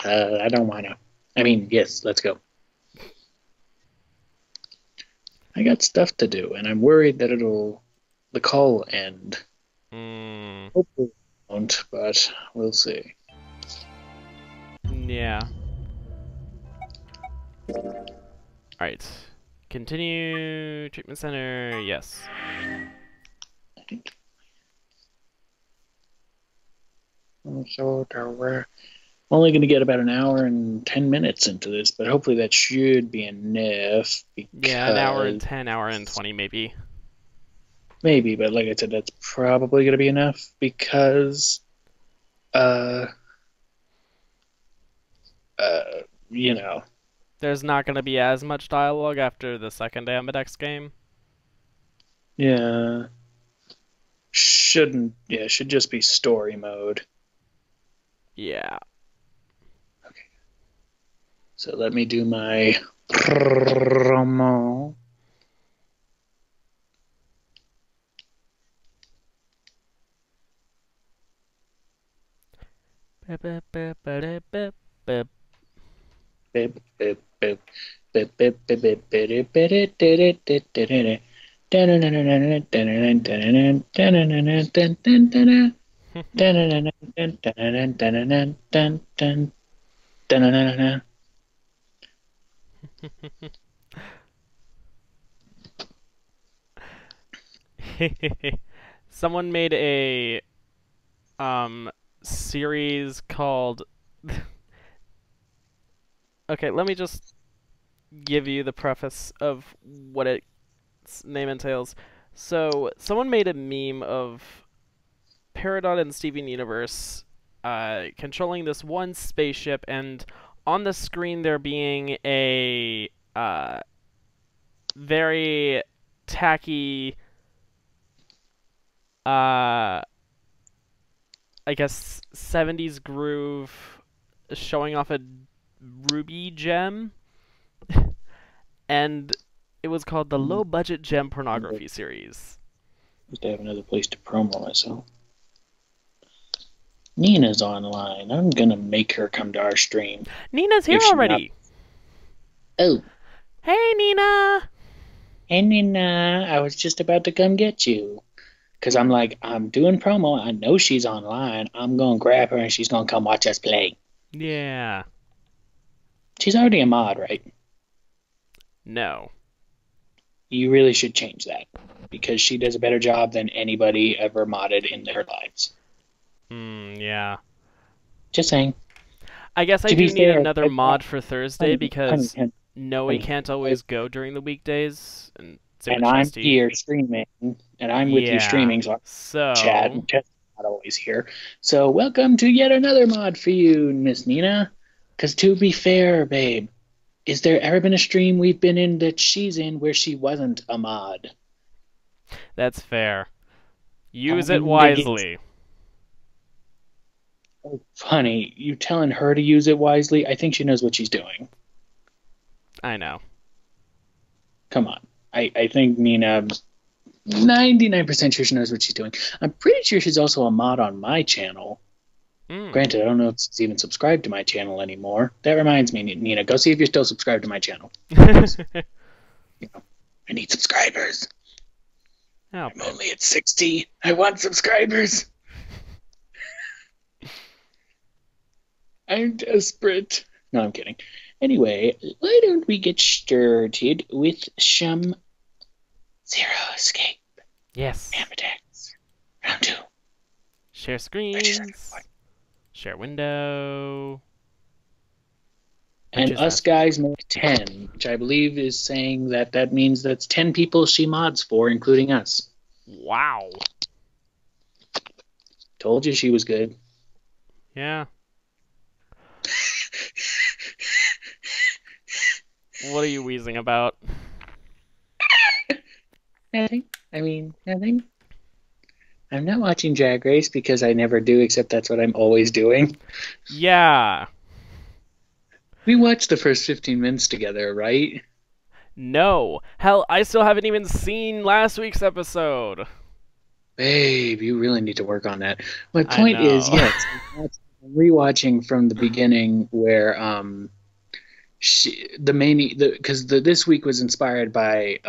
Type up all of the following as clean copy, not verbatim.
I don't want to. I mean, yes, let's go. I got stuff to do, and I'm worried that the call will end. Hopefully it won't, but we'll see. Yeah. Alright. Continue treatment center, yes. I think. So we're only going to get about an hour and 10 minutes into this, but hopefully that should be enough. Yeah, an hour and 10, hour and 20 maybe. Maybe, but like I said, that's probably going to be enough because, you know. There's not going to be as much dialogue after the second Ambidex game. Yeah. Should just be story mode. Yeah. Okay. So let me do my promo. Someone made a series called Okay, let me just give you the preface of what its name entails. So, someone made a meme of Peridot and Steven Universe controlling this one spaceship, and on the screen there being a very tacky, I guess, 70s groove showing off a ruby gem. And it was called the Low Budget Gem Pornography Series. Just to have another place to promo myself. Nina's online. I'm gonna make her come to our stream. Nina's here already. Oh. Hey, Nina. Hey, Nina. I was just about to come get you. Because I'm like, I'm doing promo. I know she's online. I'm going to grab her and she's going to come watch us play. Yeah. She's already a mod, right? No. You really should change that. Because she does a better job than anybody ever modded in their lives. Yeah. Just saying. I guess I do need another mod for Thursday because Noe can't always go during the weekdays. And I'm here streaming, and I'm with you streaming, so Chad and Chad's not always here. So welcome to yet another mod for you, Miss Nina. Because to be fair, babe, is there ever been a stream we've been in that she's in where she wasn't a mod? That's fair. Use it wisely. Oh, funny. You telling her to use it wisely? I think she knows what she's doing. I know. Come on. I think Nina, 99% sure she knows what she's doing. I'm pretty sure she's also a mod on my channel. Granted, I don't know if she's even subscribed to my channel anymore. That reminds me, Nina, go see if you're still subscribed to my channel. I need subscribers. I'm only at 60. I want subscribers. I'm desperate. No, I'm kidding. Anyway, why don't we get started with some Zero Escape? Yes. Ambidex. Round 2. Share screens. Share window. And us guys make 10, which I believe is saying that means that's 10 people she mods for, including us. Wow. Told you she was good. Yeah. What are you wheezing about? Nothing. I mean, nothing. I'm not watching Drag Race because I never do, except that's what I'm always doing. Yeah. We watched the first 15 minutes together, right? No. Hell, I still haven't even seen last week's episode. Babe, you really need to work on that. My point is, yes, rewatching from the beginning where this week was inspired by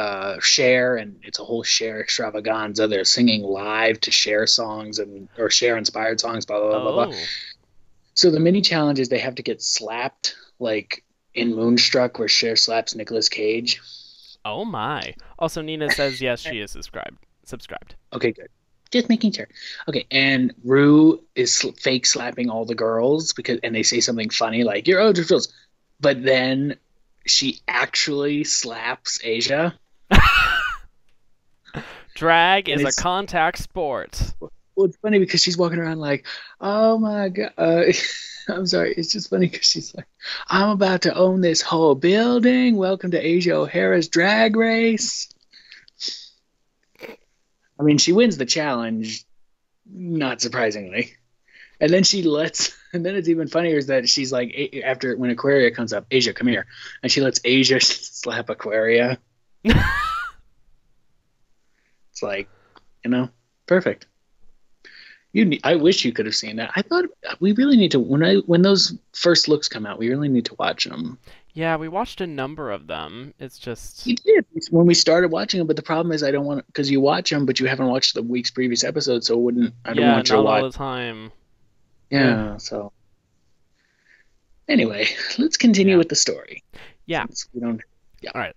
Cher, and it's a whole Cher extravaganza. They're singing live to Cher songs or Cher inspired songs, blah blah blah blah blah. Oh. So the mini challenge is they have to get slapped like in Moonstruck, where Cher slaps Nicolas Cage. Oh my. Also, Nina says yes, she is subscribed. Okay, good. Just making sure. Okay, and Rue is fake slapping all the girls and they say something funny like "You're Odra Fields," but then she actually slaps Asia. Drag is a contact sport. Well, it's funny because she's walking around like, "Oh my god." I'm sorry. It's just funny because she's like, "I'm about to own this whole building. Welcome to Asia O'Hara's drag race." I mean, she wins the challenge, not surprisingly. And then and then it's even funnier is that she's like, when Aquaria comes up, Asia, come here. And she lets Asia slap Aquaria. It's like, perfect. I wish you could have seen that. I thought we really need to, when those first looks come out, we really need to watch them. Yeah, we watched a number of them. It's just... You did when we started watching them, but the problem is I don't want to, because you watch them, but you haven't watched the week's previous episode, so I don't want you to watch. not all the time. Yeah, so... Anyway, let's continue with the story. Yeah. We don't... Yeah. All right.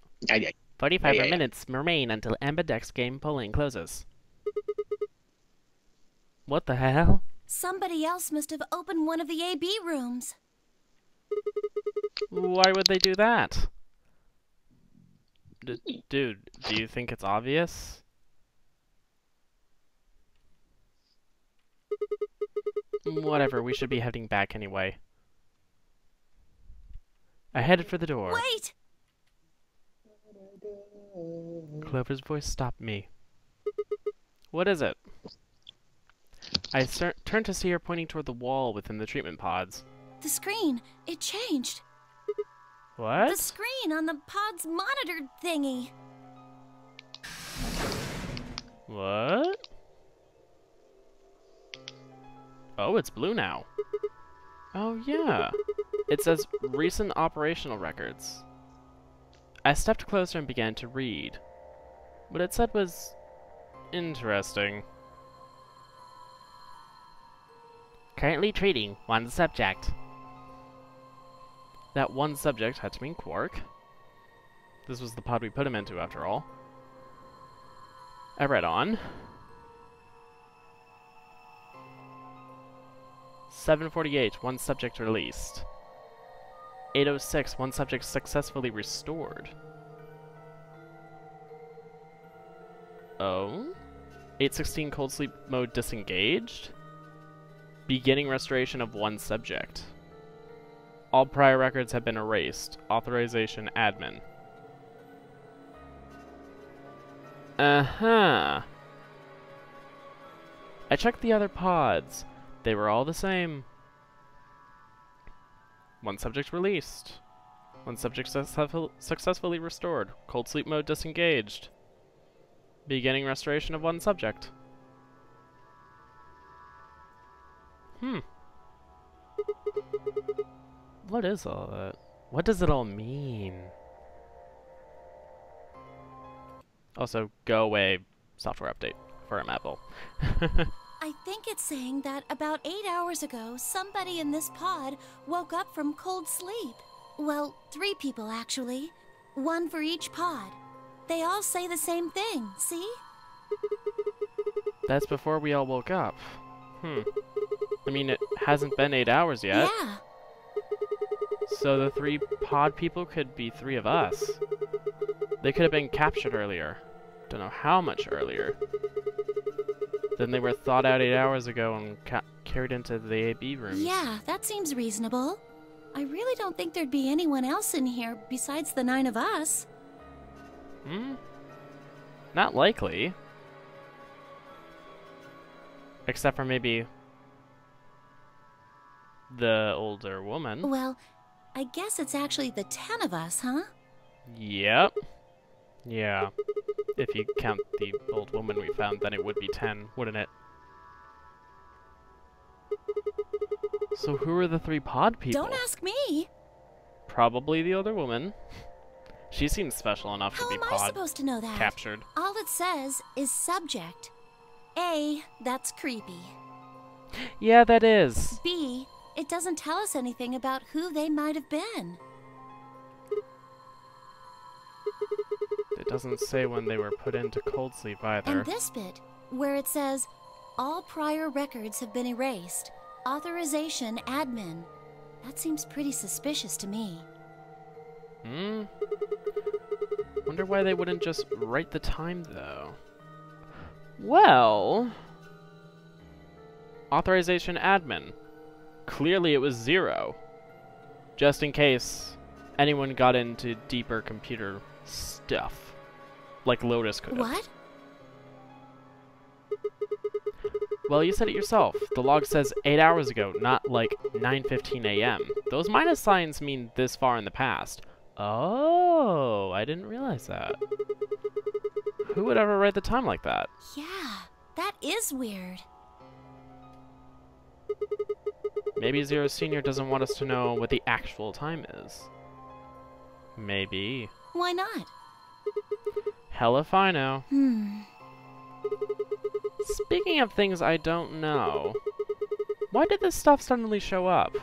45 minutes remain until Ambidex game polling closes. What the hell? Somebody else must have opened one of the AB rooms. Why would they do that? Dude, do you think it's obvious? Whatever, we should be heading back anyway. I headed for the door. Wait! Clover's voice stopped me. What is it? I turned to see her pointing toward the wall within the treatment pods. The screen, it changed. What? The screen on the pod's monitor thingy. What? Oh, it's blue now. Oh, yeah. It says recent operational records. I stepped closer and began to read. What it said was interesting. Currently treating one subject. That one subject had to mean Quark. This was the pod we put him into, after all. I read on. 7:48, one subject released. 8:06, one subject successfully restored. Oh? 8:16, cold sleep mode disengaged? Beginning restoration of one subject. All prior records have been erased. Authorization admin. Uh-huh. I checked the other pods. They were all the same. One subject released. One subject successfully restored. Cold sleep mode disengaged. Beginning restoration of one subject. What is all that? What does it all mean? Also, go away, software update for Apple. I think it's saying that about 8 hours ago, somebody in this pod woke up from cold sleep. Well, 3 people actually. 1 for each pod. They all say the same thing, see? That's before we all woke up. I mean, it hasn't been 8 hours yet. Yeah. So the 3 pod people could be 3 of us. They could have been captured earlier. Don't know how much earlier. Then they were thawed out 8 hours ago and carried into the AB rooms. Yeah, that seems reasonable. I really don't think there'd be anyone else in here besides the 9 of us. Not likely. Except for maybe the older woman. Well, I guess it's actually the 10 of us, huh? Yep. Yeah. If you count the old woman we found, then it would be 10, wouldn't it? So who are the 3 pod people? Don't ask me. Probably the other woman. She seems special enough How to be am I pod supposed to know that? captured. All it says is subject. A, that's creepy. Yeah, that is. B, it doesn't tell us anything about who they might have been. It doesn't say when they were put into cold sleep either. And this bit, where it says, all prior records have been erased. Authorization admin. That seems pretty suspicious to me. Wonder why they wouldn't just write the time, though. Well... Authorization admin. Clearly it was 0. Just in case anyone got into deeper computer stuff. Like Lotus could have. What? Well, you said it yourself. The log says 8 hours ago, not like 9:15 a.m. Those minus signs mean this far in the past. Oh, I didn't realize that. Who would ever write the time like that? Yeah, that is weird. Maybe Zero Senior doesn't want us to know what the actual time is. Maybe. Why not? Hell if I know. Hmm. Speaking of things I don't know, why did this stuff suddenly show up?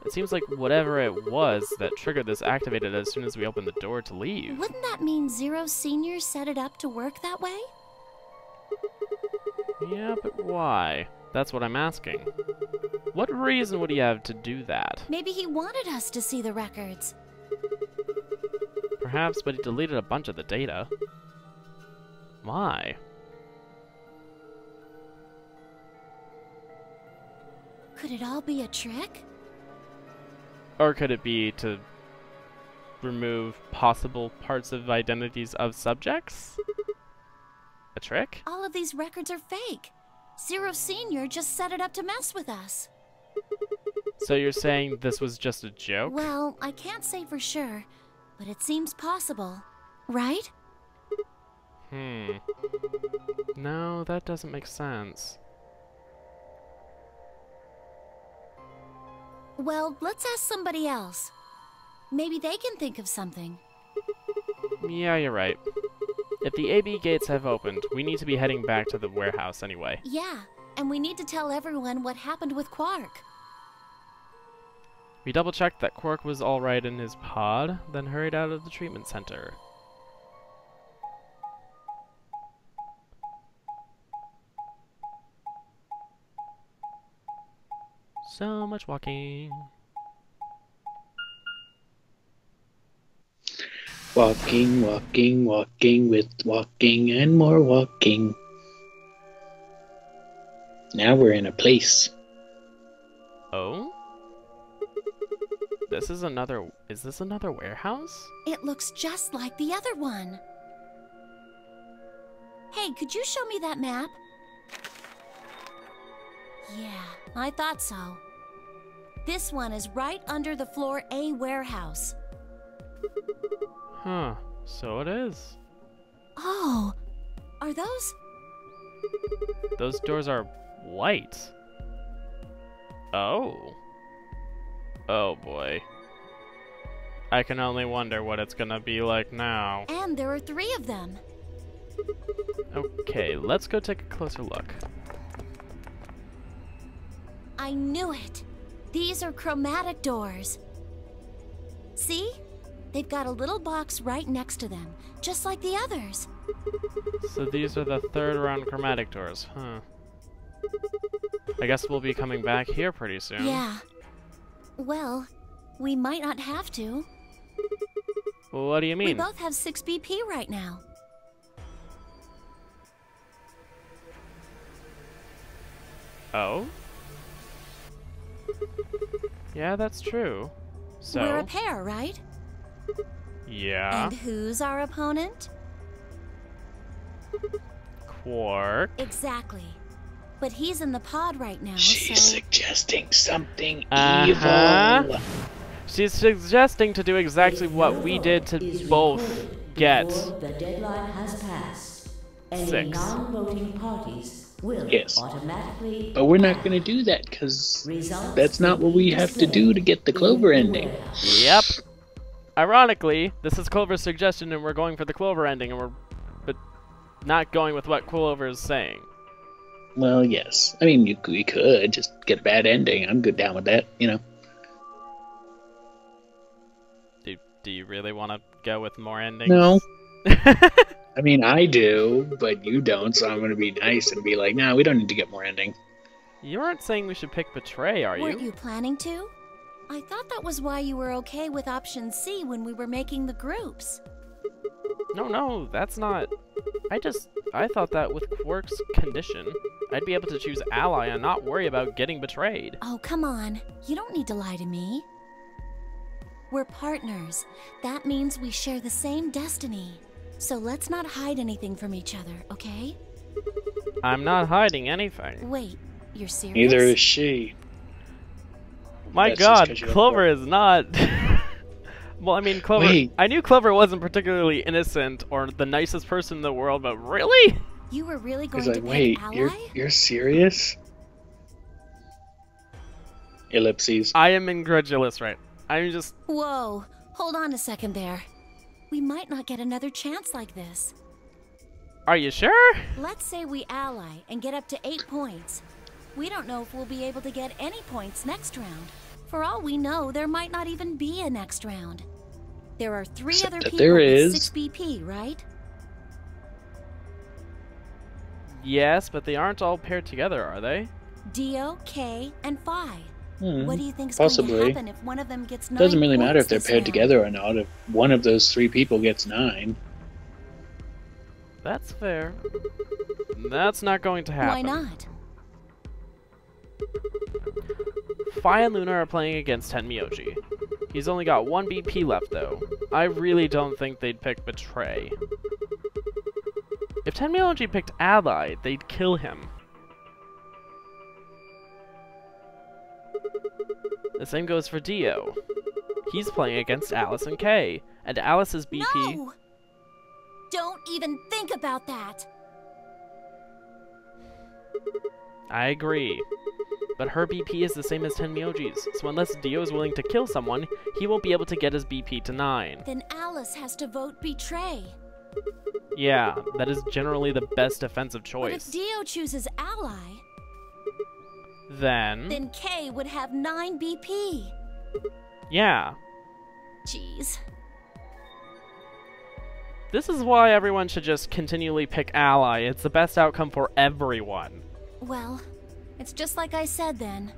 It seems like whatever it was that triggered this activated as soon as we opened the door to leave. Wouldn't that mean Zero Senior set it up to work that way? Yeah, but why? That's what I'm asking. What reason would he have to do that? Maybe he wanted us to see the records. Perhaps, but he deleted a bunch of the data. Why? Could it all be a trick? Or could it be to remove possible parts of identities of subjects? A trick? All of these records are fake. Zero Senior just set it up to mess with us. So you're saying this was just a joke? Well, I can't say for sure, but it seems possible. Right? No, that doesn't make sense. Well, let's ask somebody else. Maybe they can think of something. Yeah, you're right. If the AB gates have opened, we need to be heading back to the warehouse anyway. Yeah, and we need to tell everyone what happened with Quark. We double-checked that Quark was alright in his pod, then hurried out of the treatment center. So much walking. Walking, walking, walking with walking and more walking. Now we're in a place. Oh? This is another... Is this another warehouse? It looks just like the other one. Hey, could you show me that map? Yeah, I thought so. This one is right under the floor A warehouse. Huh. So it is. Oh, are those? Those doors are white. Oh. Oh boy. I can only wonder what it's gonna be like now. And there are 3 of them. Okay, let's go take a closer look. I knew it. These are chromatic doors. See? They've got a little box right next to them, just like the others. So these are the 3rd round chromatic doors, huh? I guess we'll be coming back here pretty soon. Yeah. Well, we might not have to. Well, what do you mean? We both have 6 BP right now. Oh? Yeah, that's true. So? We're a pair, right? Yeah. And who's our opponent? Quark. Exactly. But he's in the pod right now, She's so... suggesting something Uh-huh. evil. She's suggesting to do exactly what we did to both get The deadline has passed. Any 6. non-voting parties will Yes. automatically. But we're not going to do that because Results that's not will what we be have to do to get the displayed Clover in the ending. warehouse. Yep. Ironically, this is Clover's suggestion, and we're going for the Clover ending, and but not going with what Clover is saying. Well, yes. I mean, we could just get a bad ending. I'm good down with that, you know. Do you really want to go with more endings? No. I mean, I do, but you don't, so I'm going to be nice and be like, nah, we don't need to get more ending. You aren't saying we should pick Betray, are you? Weren't you planning to? I thought that was why you were okay with option C when we were making the groups. No, that's not... I thought that with Quark's condition, I'd be able to choose Ally and not worry about getting betrayed. Oh, come on. You don't need to lie to me. We're partners. That means we share the same destiny. So let's not hide anything from each other, okay? I'm not hiding anything. Wait, you're serious? Neither is she. My That's just god, 'cause you don't Clover know. is not... Well, I mean, Clover... Wait. I knew Clover wasn't particularly innocent or the nicest person in the world, but really? You were really going He's to like, pick wait, Ally? you're serious? Ellipses. I am incredulous, right? I'm just... Whoa, hold on a second there. We might not get another chance like this. Are you sure? Let's say we ally and get up to 8 points. We don't know if we'll be able to get any points next round. For all we know, there might not even be a next round. There are 3 Except other that people there with is. 6 BP, right? Yes, but they aren't all paired together, are they? Dio, K, and Phi. What do you think's possibly. going to happen if one of them gets 9 Doesn't really matter points if they're this paired round? together or not. If one of those 3 people gets 9. That's fair. That's not going to happen. Why not? Phi and Luna are playing against Tenmyoji. He's only got 1 BP left, though. I really don't think they'd pick Betray. If Tenmyoji picked Ally, they'd kill him. The same goes for Dio. He's playing against Alice and Kay, and Alice's BP... No! Don't even think about that! I agree. But her BP is the same as Tenmyoji's, so unless Dio is willing to kill someone, he won't be able to get his BP to 9. Then Alice has to vote Betray. Yeah, that is generally the best defensive But if choice. Dio chooses Ally, Then K would have 9 BP. yeah. Jeez. This is why everyone should just continually pick Ally. It's the best outcome for everyone. Well, it's just like I said then.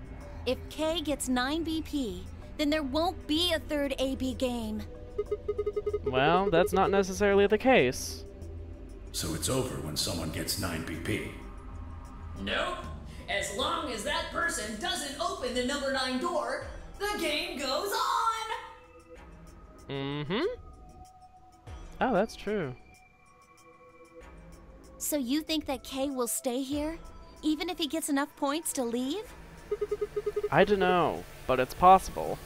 If K gets 9 BP, then there won't be a third AB game. Well, that's not necessarily the case. So it's over when someone gets 9 BP. Nope. As long as that person doesn't open the number 9 door, the game goes on! Mm-hmm. Oh, that's true. So you think that K will stay here, even if he gets enough points to leave? I don't know, but it's possible.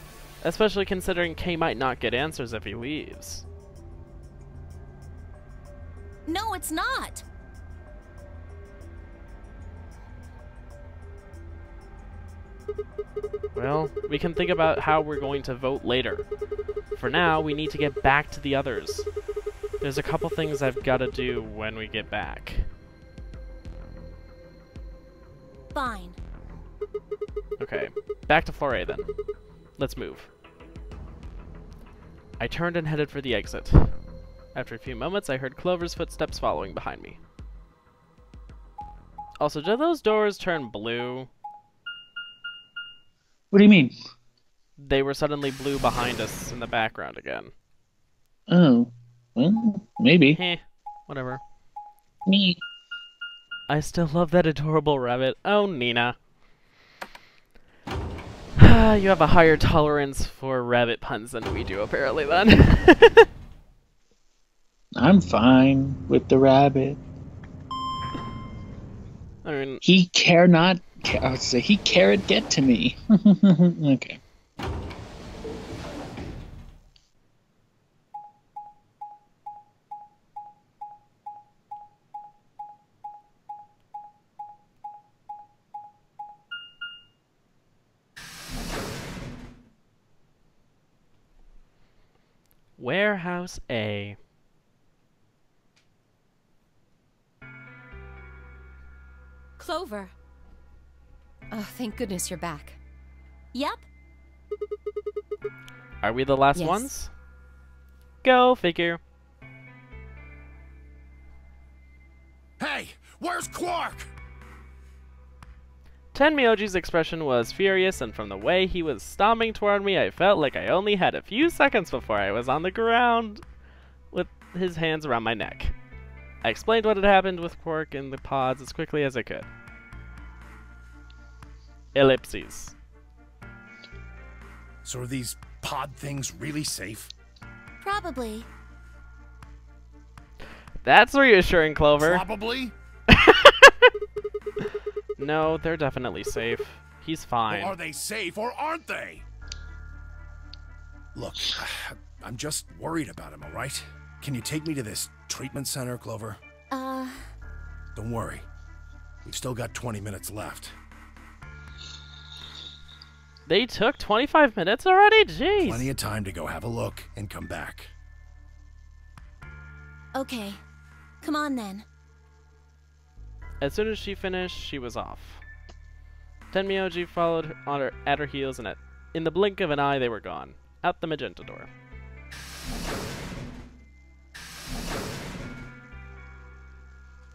Especially considering K might not get answers if he leaves. No, it's not. Well, we can think about how we're going to vote later. For now, we need to get back to the others. There's a couple things I've got to do when we get back. Fine. Okay, back to floor A then. Let's move. I turned and headed for the exit. After a few moments, I heard Clover's footsteps following behind me. Also, do those doors turn blue? What do you mean? They were suddenly blue behind us in the background again. Oh, well, maybe. Heh, whatever. Me. I still love that adorable rabbit. Oh, Nina. You have a higher tolerance for rabbit puns than we do, apparently, then. I'm fine with the rabbit. I mean, He care not. I would say he cared get to me. Okay. Warehouse A. Clover. Oh, thank goodness you're back. Yep. Are we the last Yes. ones? Go figure. Hey, where's Quark? Tenmyoji's expression was furious, and from the way he was stomping toward me, I felt like I only had a few seconds before I was on the ground with his hands around my neck. I explained what had happened with Quark in the pods as quickly as I could. Ellipses. So are these pod things really safe? Probably. That's reassuring, Clover. Probably. No, they're definitely safe. He's fine. Well, are they safe or aren't they? Look, I'm just worried about him, all right? Can you take me to this treatment center, Clover? Don't worry. We've still got 20 minutes left. They took 25 minutes already? Jeez. Plenty of time to go have a look and come back. Okay. Come on then. As soon as she finished, she was off. Tenmyoji followed at her heels, and in the blink of an eye, they were gone. Out the magenta door.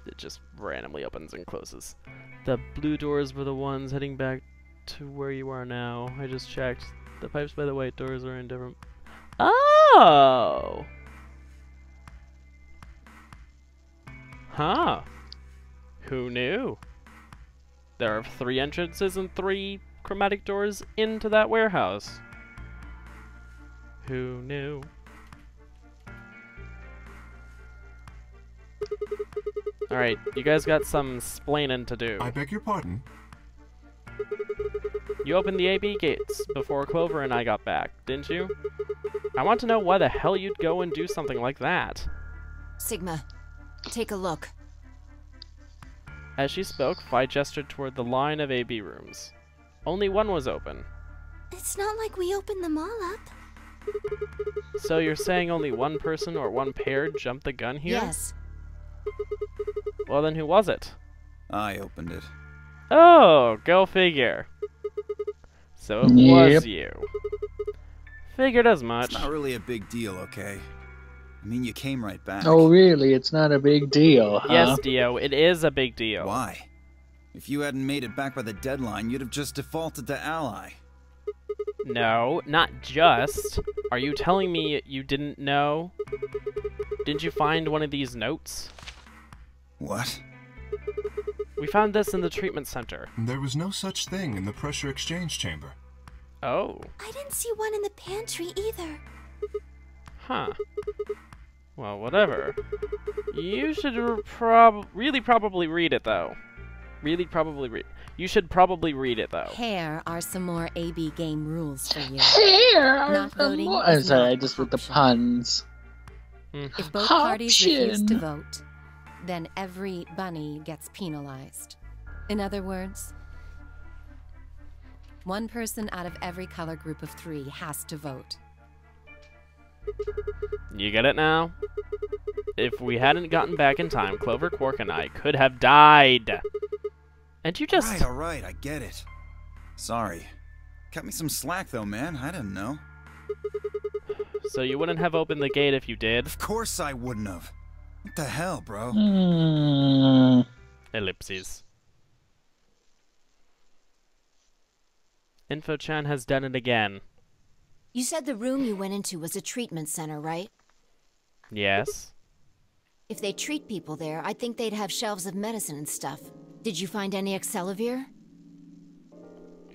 It just randomly opens and closes. The blue doors were the ones heading back to where you are now. I just checked. The pipes by the white doors are in different... Oh! Huh. Who knew? There are 3 entrances and 3 chromatic doors into that warehouse. Who knew? Alright, you guys got some splaining to do. I beg your pardon? You opened the AB gates before Clover and I got back, didn't you? I want to know why the hell you'd go and do something like that. Sigma, take a look. As she spoke, Phi gestured toward the line of AB rooms. Only one was open. It's not like we opened them all up. So you're saying only one person or one pair jumped the gun here? Yes. Well then who was it? I opened it. Oh, go figure. So it was you. Figured as much. It's not really a big deal, okay? I mean, you came right back. Oh, really? It's not a big deal, huh? Yes, Dio, it is a big deal. Why? If you hadn't made it back by the deadline, you'd have just defaulted to ally. No, not just. Are you telling me you didn't know? Didn't you find one of these notes? What? We found this in the treatment center. There was no such thing in the pressure exchange chamber. Oh. I didn't see one in the pantry either. Huh. Well, whatever. You should really probably read it, though. You should probably read it, though. Here are some more AB game rules for you. Here are Not some voting more. is Sorry, not I just with the option. puns. If both parties refuse to Option. vote, then every bunny gets penalized. In other words, one person out of every color group of 3 has to vote. You get it now? If we hadn't gotten back in time, Clover, Quark, and I could have died. And you just... All right, I get it. Sorry. Cut me some slack, though, man. I didn't know. So you wouldn't have opened the gate if you did? Of course I wouldn't have. What the hell, bro? Ellipses. InfoChan has done it again. You said the room you went into was a treatment center, right? Yes. If they treat people there, I'd think they'd have shelves of medicine and stuff. Did you find any Excelavir?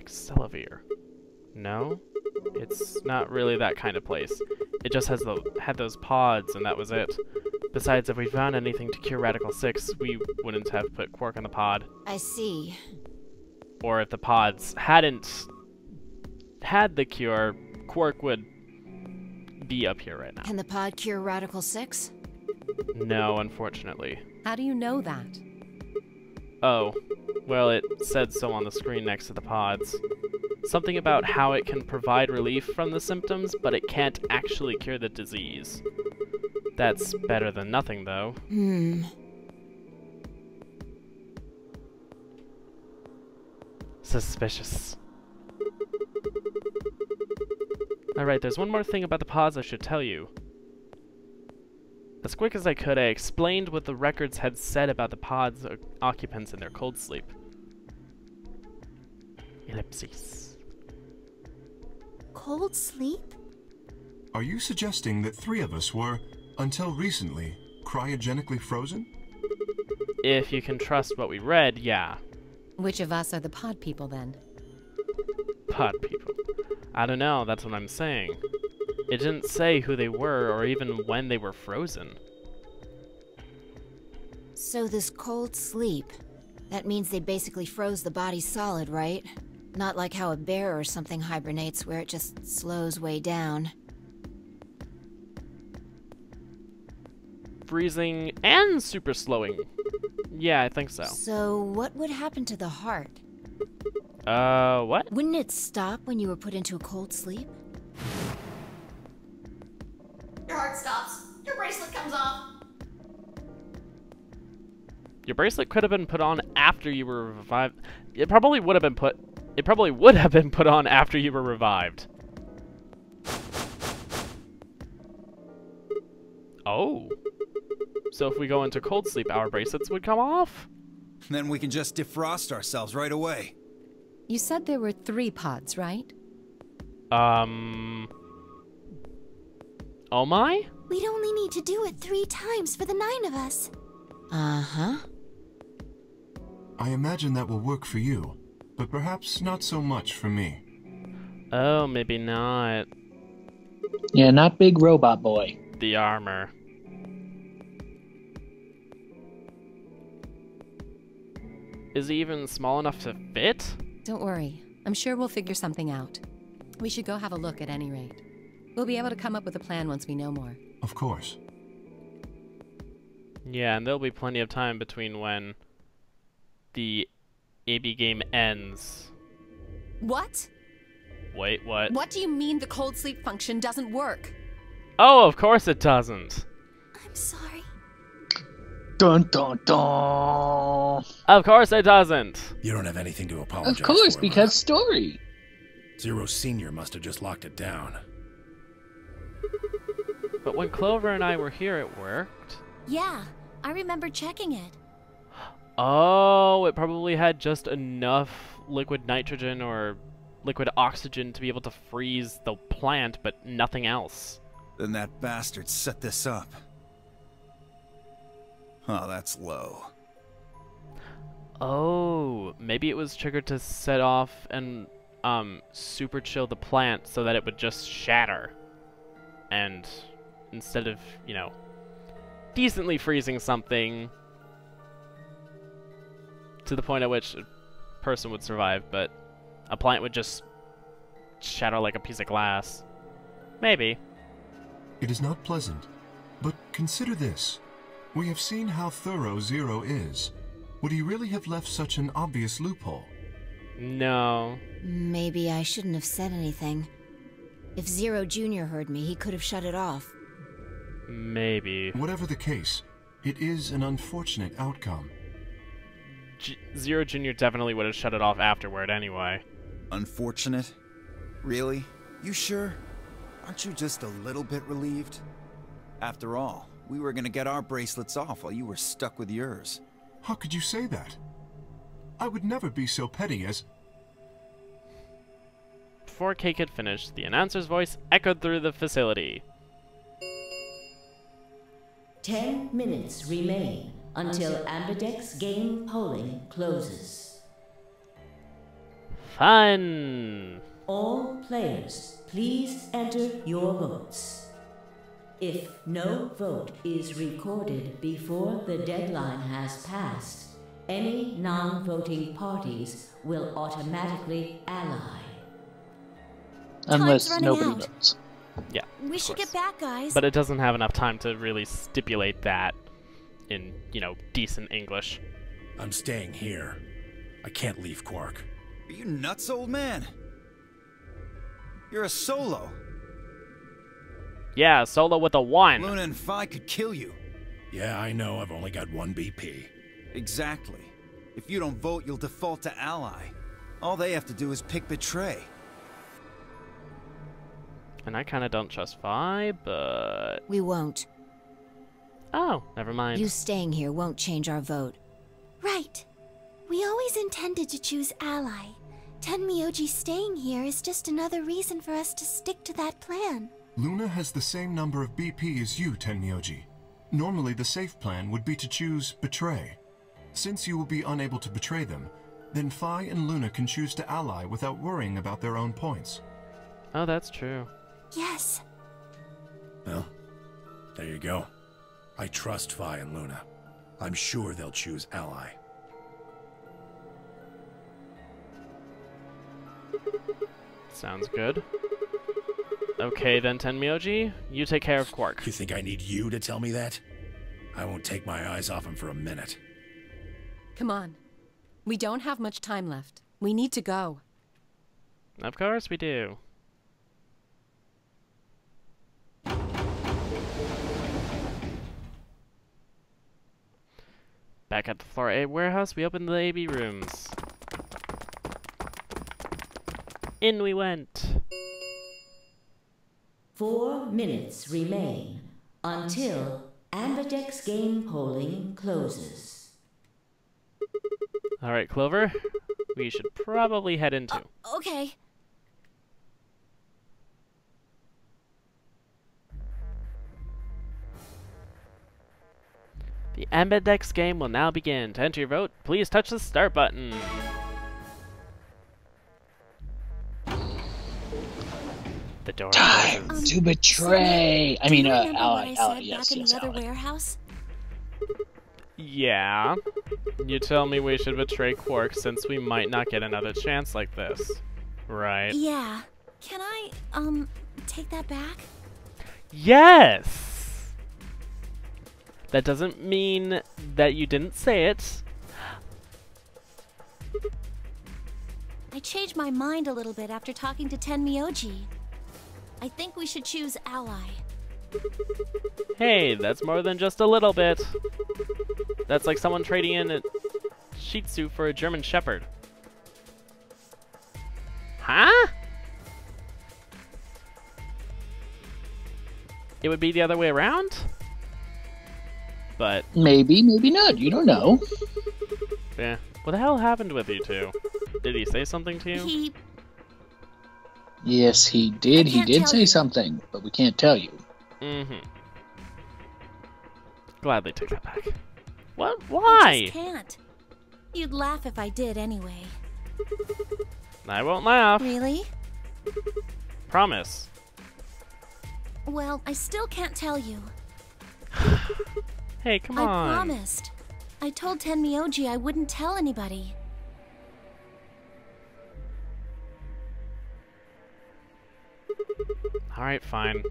Excelavir. No? It's not really that kind of place. It just had those pods, and that was it. Besides, if we found anything to cure Radical 6, we wouldn't have put Quark on the pod. I see. Or if the pods hadn't had the cure, Quark would be up here right now. Can the pod cure Radical 6? No, unfortunately. How do you know that? Oh, well, it said so on the screen next to the pods. Something about how it can provide relief from the symptoms, but it can't actually cure the disease. That's better than nothing, though. Suspicious. Alright, there's one more thing about the pods I should tell you. As quick as I could, I explained what the records had said about the pod's occupants in their cold sleep. Ellipses. Cold sleep? Are you suggesting that 3 of us were, until recently, cryogenically frozen? If you can trust what we read, yeah. Which of us are the pod people, then? Pod people. I don't know, that's what I'm saying. It didn't say who they were or even when they were frozen. So this cold sleep, that means they basically froze the body solid, right? Not like how a bear or something hibernates where it just slows way down. Freezing and super slowing. Yeah, I think so. So what would happen to the heart? What? Wouldn't it stop when you were put into a cold sleep? Your heart stops. Your bracelet comes off. Your bracelet could have been put on after you were revived. It probably would have been put on after you were revived. Oh. So if we go into cold sleep, our bracelets would come off? Then we can just defrost ourselves right away. You said there were 3 pods, right? Oh my? We'd only need to do it 3 times for the 9 of us. Uh-huh. I imagine that will work for you, but perhaps not so much for me. Oh, maybe not. Yeah, not big robot boy. The armor. Is he even small enough to fit? Don't worry. I'm sure we'll figure something out. We should go have a look at any rate. We'll be able to come up with a plan once we know more. Of course. Yeah, and there'll be plenty of time between when the AB game ends. What? Wait, what? What do you mean the cold sleep function doesn't work? Oh, of course it doesn't. I'm sorry. Dun dun dun. Of course it doesn't. You don't have anything to apologize Of course, for, because story. Zero Senior must have just locked it down. But when Clover and I were here, it worked. Yeah, I remember checking it. Oh, it probably had just enough liquid nitrogen or liquid oxygen to be able to freeze the plant, but nothing else. Then that bastard set this up. Oh, that's low. Oh, maybe it was triggered to set off and super chill the plant so that it would just shatter. And instead of, you know, decently freezing something to the point at which a person would survive, but a plant would just shatter like a piece of glass. Maybe. It is not pleasant, but consider this. We have seen how thorough Zero is. Would he really have left such an obvious loophole? No. Maybe I shouldn't have said anything. If Zero Jr. heard me, he could have shut it off. Maybe. Whatever the case, it is an unfortunate outcome. Zero Jr. definitely would have shut it off afterward anyway. Unfortunate? Really? You sure? Aren't you just a little bit relieved? After all, we were gonna get our bracelets off while you were stuck with yours. How could you say that? I would never be so petty as... Before Cake had finished, the announcer's voice echoed through the facility. 10 minutes remain until Ambidex game polling closes. Fun! All players, please enter your votes. If no vote is recorded before the deadline has passed, any non-voting parties will automatically ally. Unless Time's nobody running out. votes. Yeah. We should get back, guys. But it doesn't have enough time to really stipulate that in, you know, decent English. I'm staying here. I can't leave Quark. Are you nuts, old man? You're a solo. Yeah, solo with a 1. Luna and Phi could kill you. Yeah, I know. I've only got 1 BP. Exactly. If you don't vote, you'll default to ally. All they have to do is pick betray. And I kind of don't trust Phi, but... We won't. Oh, never mind. You staying here won't change our vote. Right. We always intended to choose ally. Tenmyoji staying here is just another reason for us to stick to that plan. Luna has the same number of BP as you, Tenmyoji. Normally, the safe plan would be to choose Betray. Since you will be unable to betray them, then Phi and Luna can choose to ally without worrying about their own points. Oh, that's true. Yes. Well, there you go. I trust Phi and Luna. I'm sure they'll choose ally. Sounds good. Okay then, Tenmyoji, you take care of Quark. You think I need you to tell me that? I won't take my eyes off him for a minute. Come on. We don't have much time left. We need to go. Of course we do. Back at the Floor A warehouse, we opened the AB rooms. In we went. 4 minutes remain until Ambidex game polling closes. Alright, Clover. We should probably head into. Okay. The Ambidex game will now begin. To enter your vote, please touch the start button. The door Time closes. to betray. I mean, Do you remember ally, what I said yes, back in yes, the other ally. warehouse? Yeah. You tell me we should betray Quark since we might not get another chance like this. Right? Yeah. Can I, take that back? Yes! That doesn't mean that you didn't say it. I changed my mind a little bit after talking to Tenmyoji. I think we should choose ally. Hey, that's more than just a little bit. That's like someone trading in a Shih Tzu for a German Shepherd. Huh? It would be the other way around? But... Maybe, maybe not. You don't know. yeah. What the hell happened with you two? Did he say something to you? Yes, he did. He did say something, but we can't tell you. Mm-hmm. Gladly take that back. What? I Why? just can't. You'd laugh if I did anyway. I won't laugh. Really? Promise. Well, I still can't tell you. Hey, come I on. promised. I told Tenmyoji I wouldn't tell anybody. Alright, fine.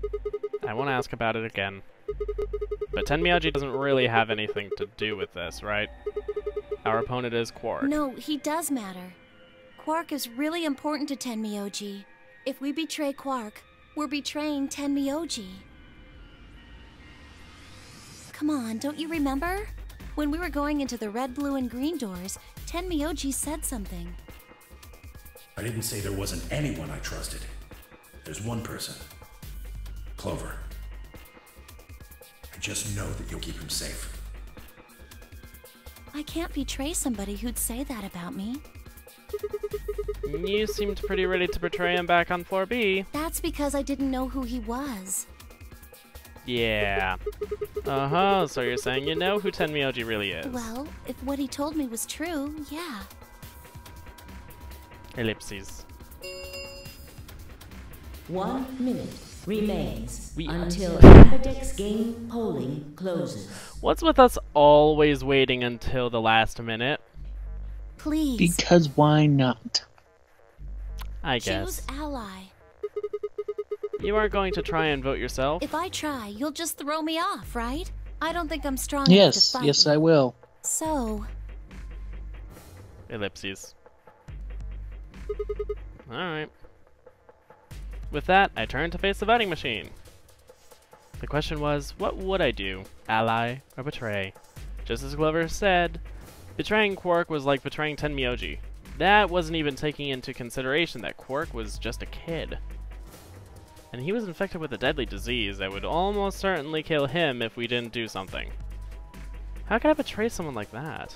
I won't ask about it again. But Tenmyoji doesn't really have anything to do with this, right? Our opponent is Quark. No, he does matter. Quark is really important to Tenmyoji. If we betray Quark, we're betraying Tenmyoji. Come on, don't you remember? When we were going into the red, blue, and green doors, Tenmyoji said something. I didn't say there wasn't anyone I trusted. There's one person. Clover. I just know that you'll keep him safe. I can't betray somebody who'd say that about me. You seemed pretty ready to betray him back on floor B. That's because I didn't know who he was. Yeah. Uh-huh, so you're saying you know who Tenmyoji really is. Well, if what he told me was true, yeah. Ellipses. 1 minute remains until Ambidex game polling closes. What's with us always waiting until the last minute? Please. Because why not? I guess. Choose ally. You aren't going to try and vote yourself? If I try, you'll just throw me off, right? I don't think I'm strong enough to Yes, fight. yes, I will. So, Ellipses. Alright. With that, I turned to face the voting machine. The question was, what would I do? Ally or betray? Just as Clover said, betraying Quark was like betraying Tenmyoji. That wasn't even taking into consideration that Quark was just a kid. And he was infected with a deadly disease that would almost certainly kill him if we didn't do something. How could I betray someone like that?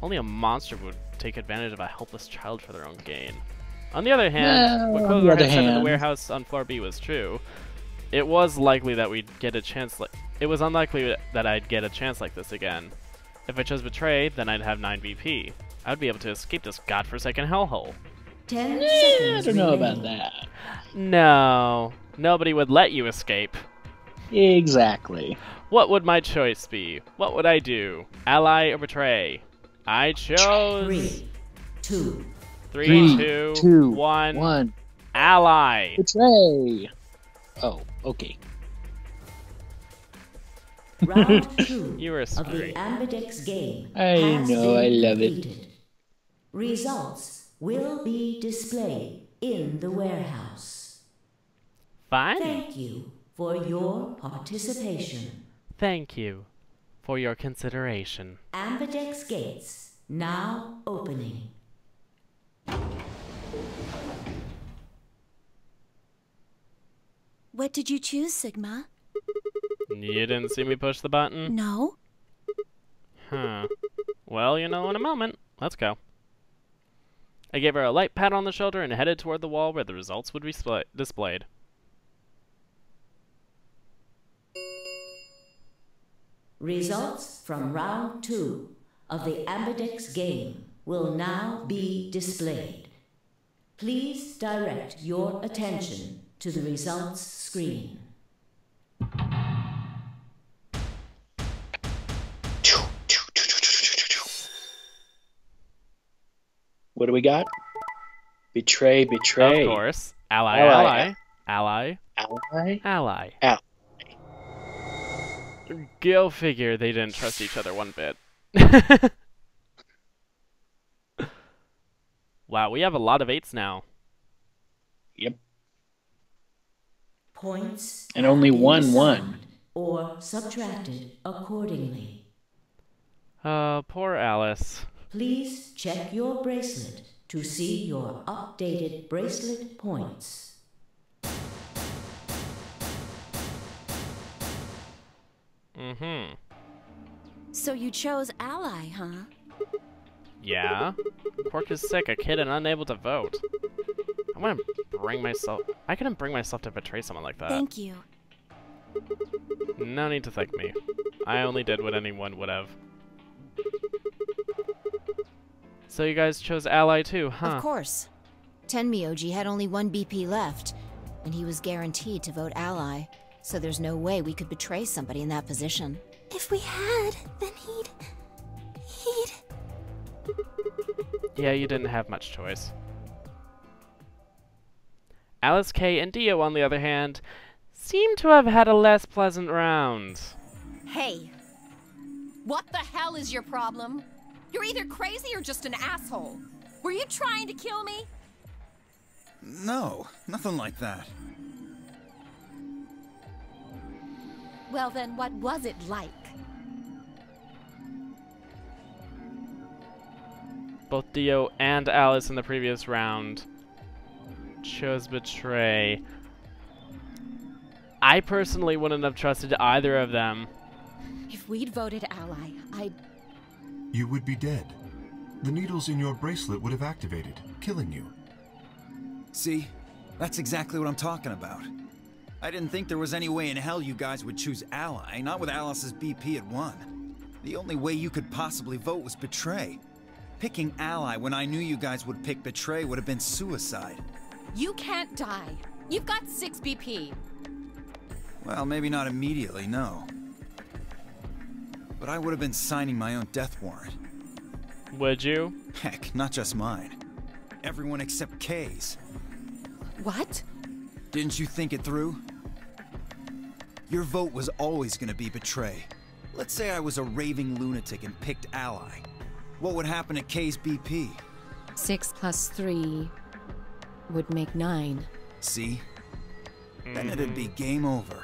Only a monster would take advantage of a helpless child for their own gain. On the other hand, what Clover had said in the warehouse on floor B was true. It was likely that we'd get a chance it was unlikely that I'd get a chance like this again. If I chose betray, then I'd have 9 BP. I'd be able to escape this godforsaken hellhole. 10 seconds. I don't know about that. No, nobody would let you escape. Exactly. What would my choice be? What would I do? Ally or betray? I chose 3, 2, 1. Ally. Betray. Oh, okay. Round 2 You were of the Ambidex game. I know, I love it. Results will be displayed in the warehouse. Fine. Thank you for your participation. Thank you for your consideration. Ambidex gates now opening. What did you choose, Sigma? You didn't see me push the button? No. Huh. Well, you know in a moment. Let's go. I gave her a light pat on the shoulder and headed toward the wall where the results would be displayed. Results from round 2 of the Ambidex game will now be displayed. Please direct your attention to the results screen. What do we got? Betray, betray. Of course. Ally, ally. Ally. Ally? Ally. Ally. Go figure they didn't trust each other one bit. Wow, we have a lot of 8s now. Yep. Points and only one. Or subtracted accordingly. Poor Alice. Please check your bracelet to see your updated bracelet points. Mm-hmm. So you chose Ally, huh? Yeah. Quark is sick, a kid, and unable to vote. I couldn't bring myself to betray someone like that. Thank you. No need to thank me. I only did what anyone would have. So you guys chose Ally too, huh? Of course. Tenmyoji had only 1 BP left, and he was guaranteed to vote Ally, so there's no way we could betray somebody in that position. If we had, then he'd... Yeah, you didn't have much choice. Alice K and Dio, on the other hand, seem to have had a less pleasant round. Hey, what the hell is your problem? You're either crazy or just an asshole. Were you trying to kill me? No, nothing like that. Well then, what was it like? Both Dio and Alice in the previous round chose betray. I personally wouldn't have trusted either of them. If we'd voted Ally, I'd... You would be dead. The needles in your bracelet would have activated, killing you. See? That's exactly what I'm talking about. I didn't think there was any way in hell you guys would choose Ally, not with Alice's BP at 1. The only way you could possibly vote was betray. Picking Ally when I knew you guys would pick betray would have been suicide. You can't die. You've got 6 BP. Well, maybe not immediately, no. But I would have been signing my own death warrant. Would you? Heck, not just mine. Everyone except Kay's. What? Didn't you think it through? Your vote was always gonna be betray. Let's say I was a raving lunatic and picked Ally. What would happen at K's BP? 6 plus 3 would make 9. See? Then it'd be game over.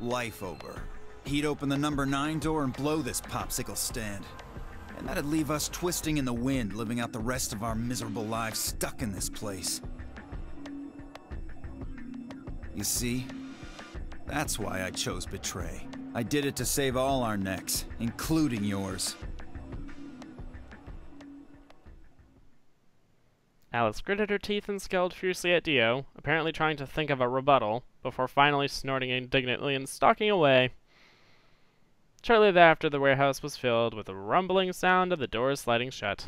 Life over. He'd open the number 9 door and blow this popsicle stand. And that'd leave us twisting in the wind, living out the rest of our miserable lives stuck in this place. You see? That's why I chose Betray. I did it to save all our necks, including yours. Alice gritted her teeth and scowled fiercely at Dio, apparently trying to think of a rebuttal, before finally snorting indignantly and stalking away. Shortly thereafter, the warehouse was filled with a rumbling sound of the doors sliding shut.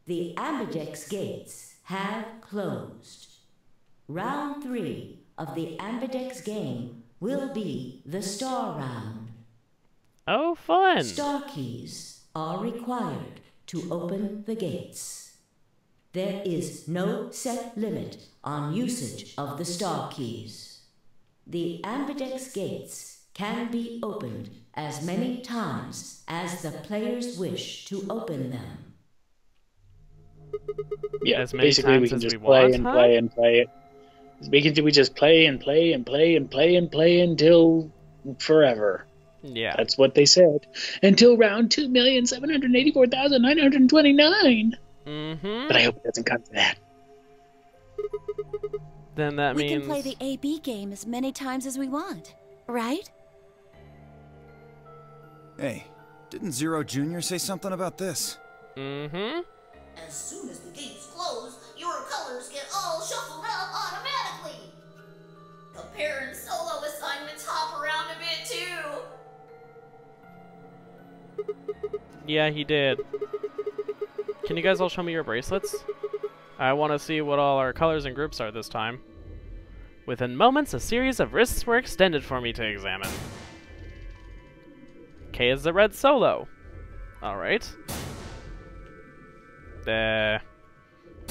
The Ambidex gates have closed. Round 3 of the Ambidex game will be the Star Round. Oh, fun! Star keys are required to open the gates. There is no set limit on usage of the star keys. The Ambidex gates can be opened as many times as the players wish to open them. Yeah, as many basically times we can as just we play want, and huh? play and play it. We just play and play and play and play and play until forever. Yeah. That's what they said. Until round 2,784,929. Mm-hmm. But I hope it doesn't come to that. Then that We means... can play the AB game as many times as we want, right? Hey, didn't Zero Jr. say something about this? Mm-hmm. As soon as the gates close, your colors get all shuffled up automatically. The pair and solo assignments hop around a bit too. Yeah, he did. Can you guys all show me your bracelets? I want to see what all our colors and groups are this time. Within moments, a series of wrists were extended for me to examine. K is the red solo. Alright. Oh,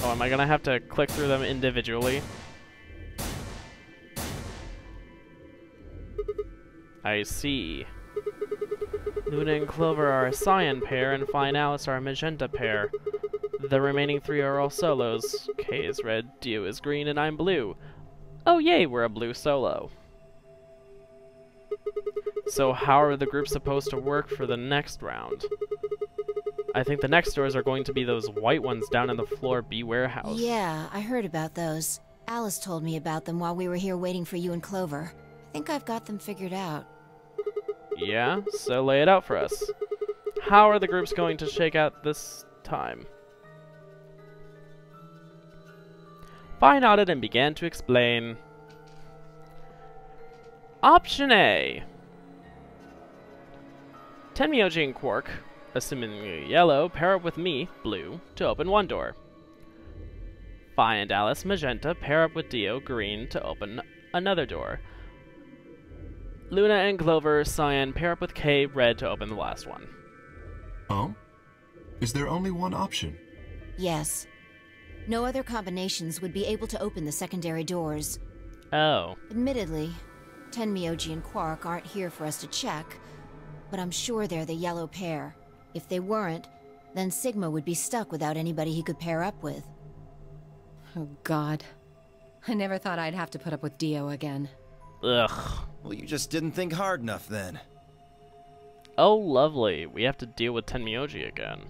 am I gonna have to click through them individually? I see. Luna and Clover are a cyan pair, and Fly and Alice are a magenta pair. The remaining 3 are all solos. K is red, Dio is green, and I'm blue. Oh yay, we're a blue solo. So how are the groups supposed to work for the next round? I think the next doors are going to be those white ones down in the floor B warehouse. Yeah, I heard about those. Alice told me about them while we were here waiting for you and Clover. I think I've got them figured out. Yeah, so lay it out for us. How are the groups going to shake out this time? Fi nodded and began to explain. Option A. Tenmyoji and Quark, assuming yellow, pair up with me, blue, to open one door. Fi and Alice, magenta, pair up with Dio, green, to open another door. Luna and Clover, cyan, pair up with K, red, to open the last one. Oh? Is there only one option? Yes. No other combinations would be able to open the secondary doors. Oh. Admittedly, Tenmyoji and Quark aren't here for us to check, but I'm sure they're the yellow pair. If they weren't, then Sigma would be stuck without anybody he could pair up with. Oh, God. I never thought I'd have to put up with Dio again. Ugh. Well, you just didn't think hard enough then. Oh, lovely. We have to deal with Tenmyoji again.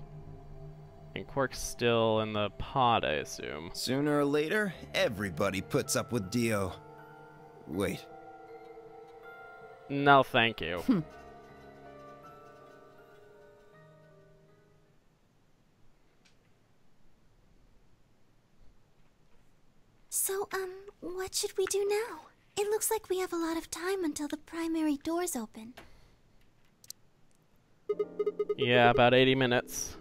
And Quark's still in the pod, I assume. Sooner or later, everybody puts up with Dio. Wait. No, thank you. So, what should we do now? It looks like we have a lot of time until the primary doors open. Yeah, about 80 minutes.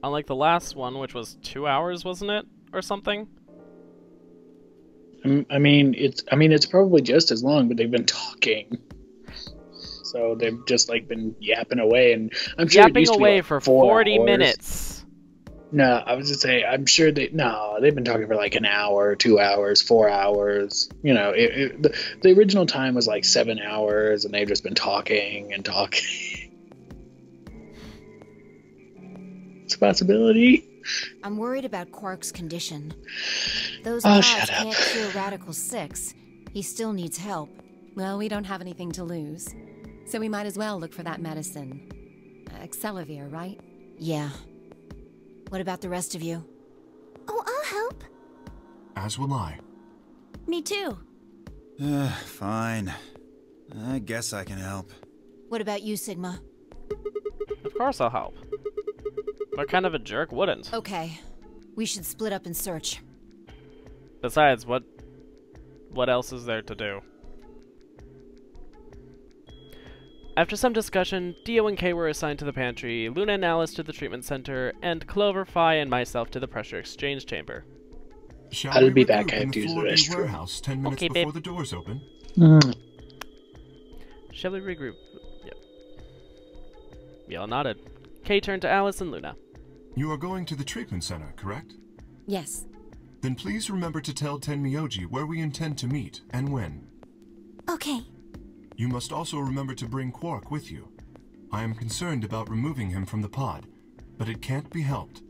Unlike the last one, which was 2 hours, wasn't it? Or something? I mean, it's probably just as long, but they've been talking. So they've just, like, been yapping away, and I'm sure it Yapping used to be, away like, for 4 40 hours. minutes. No, I was just saying, I'm sure they've been talking for like an hour, 2 hours, 4 hours. You know, the original time was like 7 hours, and they've just been talking and talking. It's a possibility. I'm worried about Quark's condition. Those Oh, pods shut up. can't cure Radical 6. He still needs help. Well, we don't have anything to lose, so we might as well look for that medicine. Excelavir, right? Yeah. What about the rest of you? Oh, I'll help. As will I. Me too. Fine. I guess I can help. What about you, Sigma? Of course I'll help. What kind of a jerk wouldn't? Okay. We should split up and search. Besides, what else is there to do? After some discussion, Dio and Kay were assigned to the pantry, Luna and Alice to the treatment center, and Clover, Phi, and myself to the pressure exchange chamber. Shall we be back. regroup I have in to use the 4B restroom. warehouse 10 minutes Okay, before babe. the doors open? Shall we regroup? Yep. Yell nodded. Kay turned to Alice and Luna. You are going to the treatment center, correct? Yes. Then please remember to tell Tenmyoji where we intend to meet and when. Okay. You must also remember to bring Quark with you. I am concerned about removing him from the pod, but it can't be helped.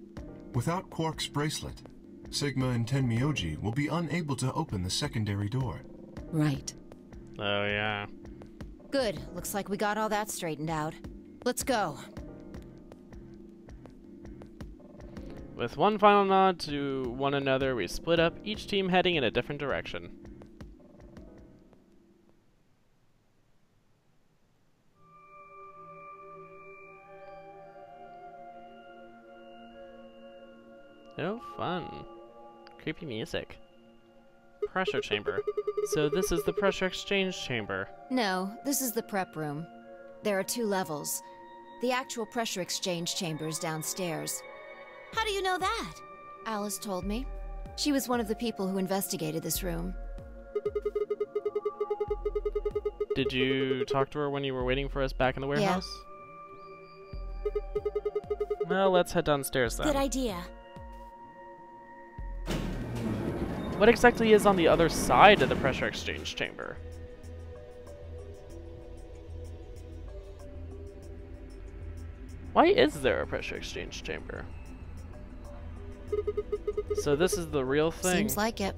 Without Quark's bracelet, Sigma and Tenmyoji will be unable to open the secondary door. Right. Oh, yeah. Good. Looks like we got all that straightened out. Let's go. With one final nod to one another, we split up, each team heading in a different direction. Oh, fun. Creepy music. Pressure chamber. So this is the pressure exchange chamber. No, this is the prep room. There are 2 levels. The actual pressure exchange chamber is downstairs. How do you know that? Alice told me. She was one of the people who investigated this room. Did you talk to her when you were waiting for us back in the warehouse? Well, let's head downstairs then. Good idea. What exactly is on the other side of the pressure exchange chamber? Why is there a pressure exchange chamber? So this is the real thing? Seems like it.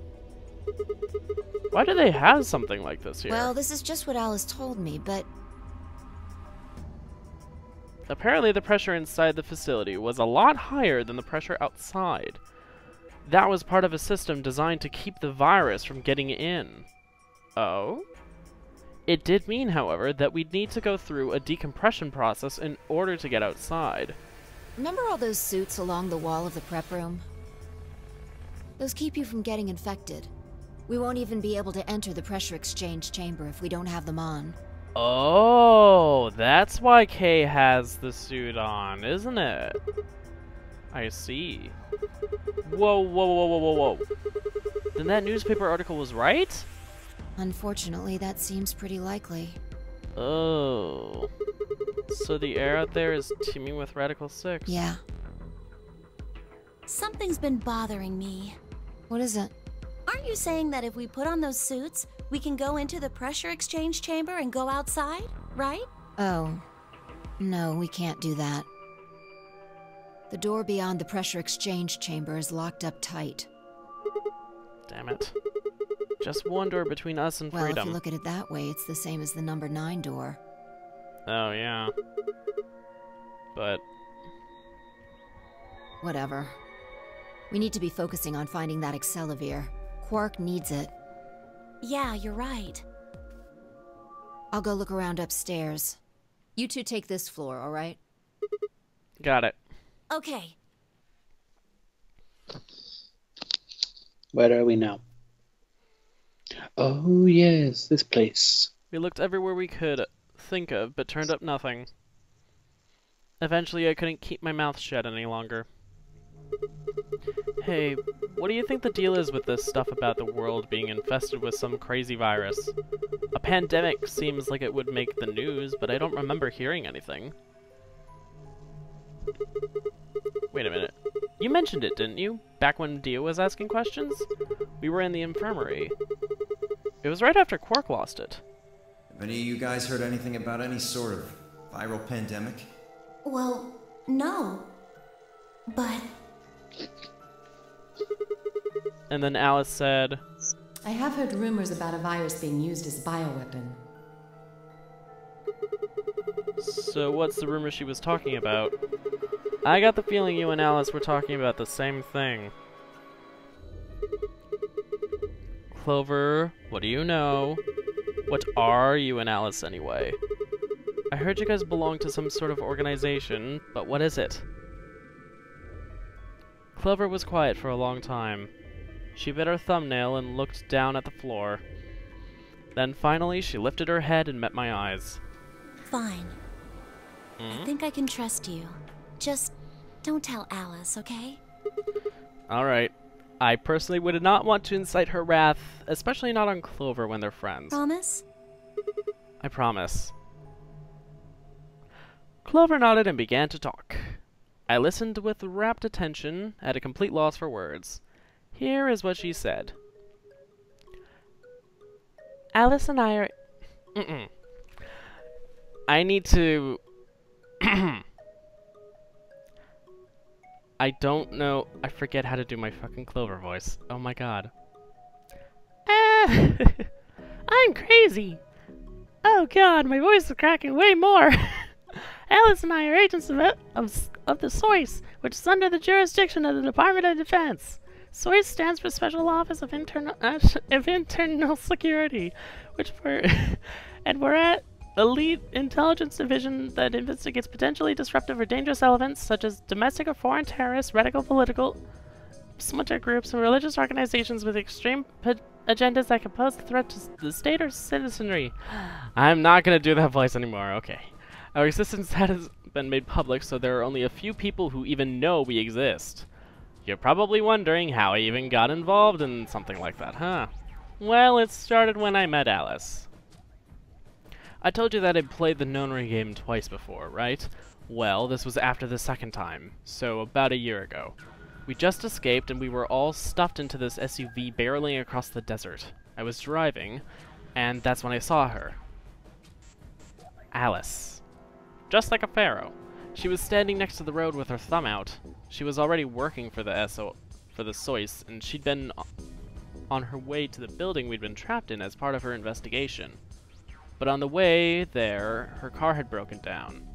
Why do they have something like this here? Well, this is just what Alice told me, but apparently the pressure inside the facility was a lot higher than the pressure outside. That was part of a system designed to keep the virus from getting in. Oh? It did mean, however, that we'd need to go through a decompression process in order to get outside. remember all those suits along the wall of the prep room? Those keep you from getting infected. We won't even be able to enter the pressure exchange chamber if we don't have them on. Oh, that's why Kay has the suit on, isn't it? I see. Whoa, whoa, whoa, whoa, whoa, whoa. Then that newspaper article was right? Unfortunately, that seems pretty likely. Oh. So the air out there is teeming with Radical 6. Yeah. Something's been bothering me. What is it? Aren't you saying that if we put on those suits, we can go into the pressure exchange chamber and go outside, right? Oh. No, we can't do that. The door beyond the pressure exchange chamber is locked up tight. Damn it. Just one door between us and Well, if freedom. you look at it that way, it's the same as the number 9 door. Oh, yeah. But Whatever. We need to be focusing on finding that Excelavir. Quark needs it. Yeah, you're right. I'll go look around upstairs. You two take this floor, all right? got it. Okay. Where are we now? Oh, yes, this place. We looked everywhere we could think of, but turned up nothing. Eventually, I couldn't keep my mouth shut any longer. Hey, what do you think the deal is with this stuff about the world being infested with some crazy virus? A pandemic seems like it would make the news, but I don't remember hearing anything. Wait a minute. You mentioned it, didn't you? Back when Dio was asking questions? We were in the infirmary. It was right after Quark lost it. Have any of you guys heard anything about any sort of viral pandemic? Well, no. But... And then Alice said, I have heard rumors about a virus being used as a bioweapon. So what's the rumor she was talking about? I got the feeling you and Alice were talking about the same thing. Clover, what do you know? What are you and Alice anyway? I heard you guys belong to some sort of organization, but what is it? Clover was quiet for a long time. She bit her thumbnail and looked down at the floor. Then finally she lifted her head and met my eyes. Fine. I think I can trust you. Just don't tell Alice, okay? Alright. I personally would not want to incite her wrath, especially not on Clover when they're friends. Promise? I promise. Clover nodded and began to talk. I listened with rapt attention, at a complete loss for words. Here is what she said. Alice and I are... I need to... I don't know... I forget how to do my fucking Clover voice. Oh my god. I'm crazy! Oh god, my voice is cracking way more! Alice and I are agents of the SOIS, which is under the jurisdiction of the Department of Defense. SOIS stands for Special Office of Internal Security, and we're at elite intelligence division that investigates potentially disruptive or dangerous elements such as domestic or foreign terrorists, radical political splinter groups, and religious organizations with extreme agendas that can pose a threat to the state or citizenry. I'm not gonna do that voice anymore, okay. Our existence has been made public, so there are only a few people who even know we exist. You're probably wondering how I even got involved in something like that, huh? Well, it started when I met Alice. I told you that I'd played the Nonary game twice before, right? Well, this was after the second time, so about a year ago. We just escaped and we were all stuffed into this SUV barreling across the desert. I was driving, and that's when I saw her. Alice. Just like a pharaoh. She was standing next to the road with her thumb out. She was already working for the SOIS, and she'd been on her way to the building we'd been trapped in as part of her investigation. But on the way there, her car had broken down.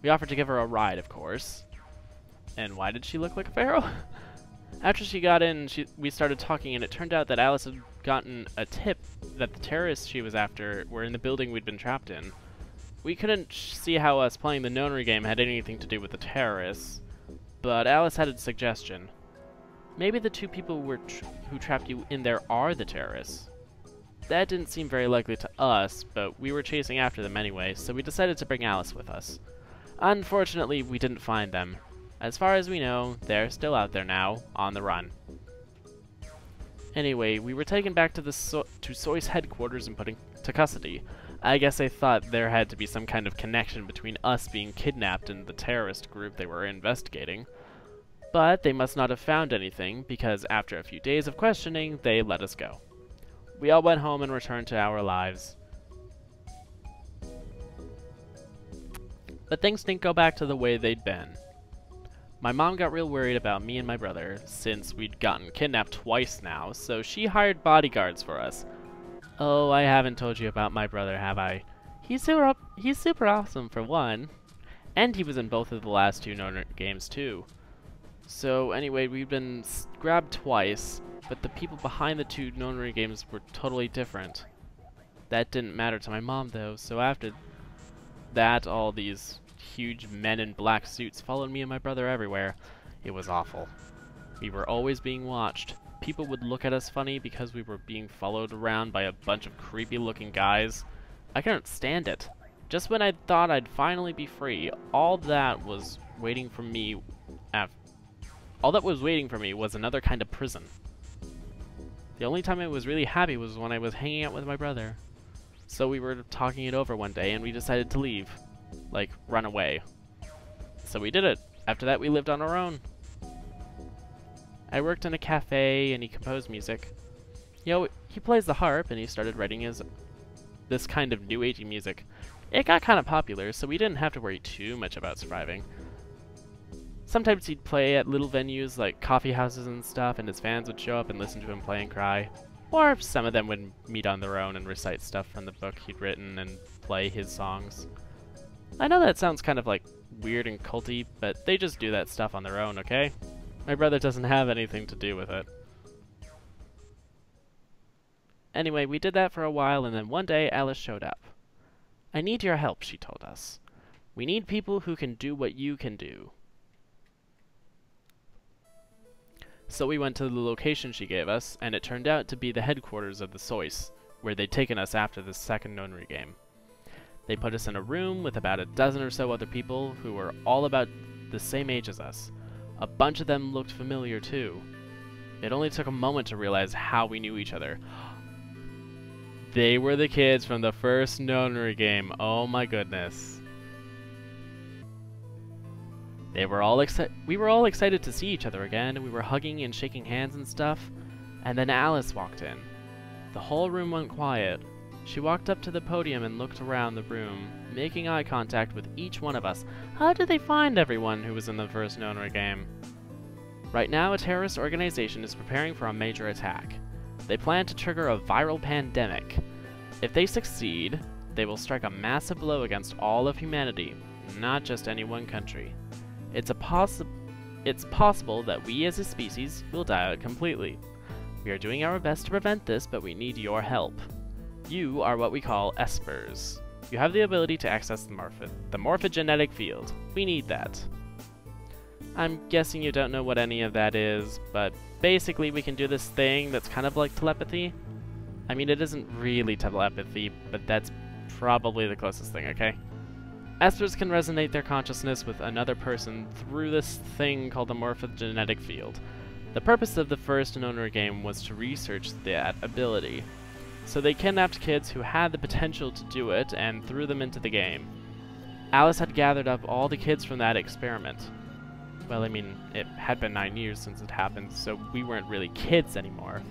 We offered to give her a ride, of course. And why did she look like a pharaoh? After she got in, we started talking, and it turned out that Alice had gotten a tip that the terrorists she was after were in the building we'd been trapped in. We couldn't see how us playing the Nonary game had anything to do with the terrorists, but Alice had a suggestion. Maybe the two people who trapped you in there are the terrorists. That didn't seem very likely to us, but we were chasing after them anyway, so we decided to bring Alice with us. Unfortunately, we didn't find them. As far as we know, they're still out there now, on the run. Anyway, we were taken back to SOIS headquarters and put into custody. I guess they thought there had to be some kind of connection between us being kidnapped and the terrorist group they were investigating. But they must not have found anything, because after a few days of questioning, they let us go. We all went home and returned to our lives. But things didn't go back to the way they'd been. My mom got real worried about me and my brother, since we'd gotten kidnapped twice now, so she hired bodyguards for us. Oh, I haven't told you about my brother, have I? He's super awesome, for one. And he was in both of the last two Nonary games, too. So, anyway, we've been grabbed twice, but the people behind the two Nonary games were totally different. That didn't matter to my mom, though, so after that, all these huge men in black suits followed me and my brother everywhere. It was awful. We were always being watched. People would look at us funny because we were being followed around by a bunch of creepy-looking guys. I couldn't stand it. Just when I thought I'd finally be free, all that was waiting for me was another kind of prison. The only time I was really happy was when I was hanging out with my brother. So we were talking it over one day and we decided to leave. Like, run away. So we did it. After that, we lived on our own. I worked in a cafe and he composed music. You know, he plays the harp and he started writing this kind of new agey music. It got kind of popular, so we didn't have to worry too much about surviving. Sometimes he'd play at little venues like coffee houses and stuff, and his fans would show up and listen to him play and cry. Or some of them would meet on their own and recite stuff from the book he'd written and play his songs. I know that sounds kind of like weird and culty, but they just do that stuff on their own, okay? My brother doesn't have anything to do with it. Anyway, we did that for a while, and then one day Alice showed up. I need your help, she told us. We need people who can do what you can do. So we went to the location she gave us, and it turned out to be the headquarters of the Sois, where they'd taken us after the second Nonary game. They put us in a room with about a dozen or so other people who were all about the same age as us. A bunch of them looked familiar too. It only took a moment to realize how we knew each other. They were the kids from the first Nonary game. Oh my goodness. We were all excited to see each other again, and we were hugging and shaking hands and stuff. And then Alice walked in. The whole room went quiet. She walked up to the podium and looked around the room, making eye contact with each one of us. How did they find everyone who was in the first Nonary game? Right now, a terrorist organization is preparing for a major attack. They plan to trigger a viral pandemic. If they succeed, they will strike a massive blow against all of humanity, not just any one country. It's possible that we as a species will die out completely. We are doing our best to prevent this, but we need your help. You are what we call espers. You have the ability to access the morphogenetic field. We need that. I'm guessing you don't know what any of that is, but basically we can do this thing that's kind of like telepathy. I mean, it isn't really telepathy, but that's probably the closest thing, okay? Espers can resonate their consciousness with another person through this thing called the morphogenetic field. The purpose of the first Nonary game was to research that ability. So they kidnapped kids who had the potential to do it and threw them into the game. Alice had gathered up all the kids from that experiment. Well, I mean, it had been 9 years since it happened, so we weren't really kids anymore.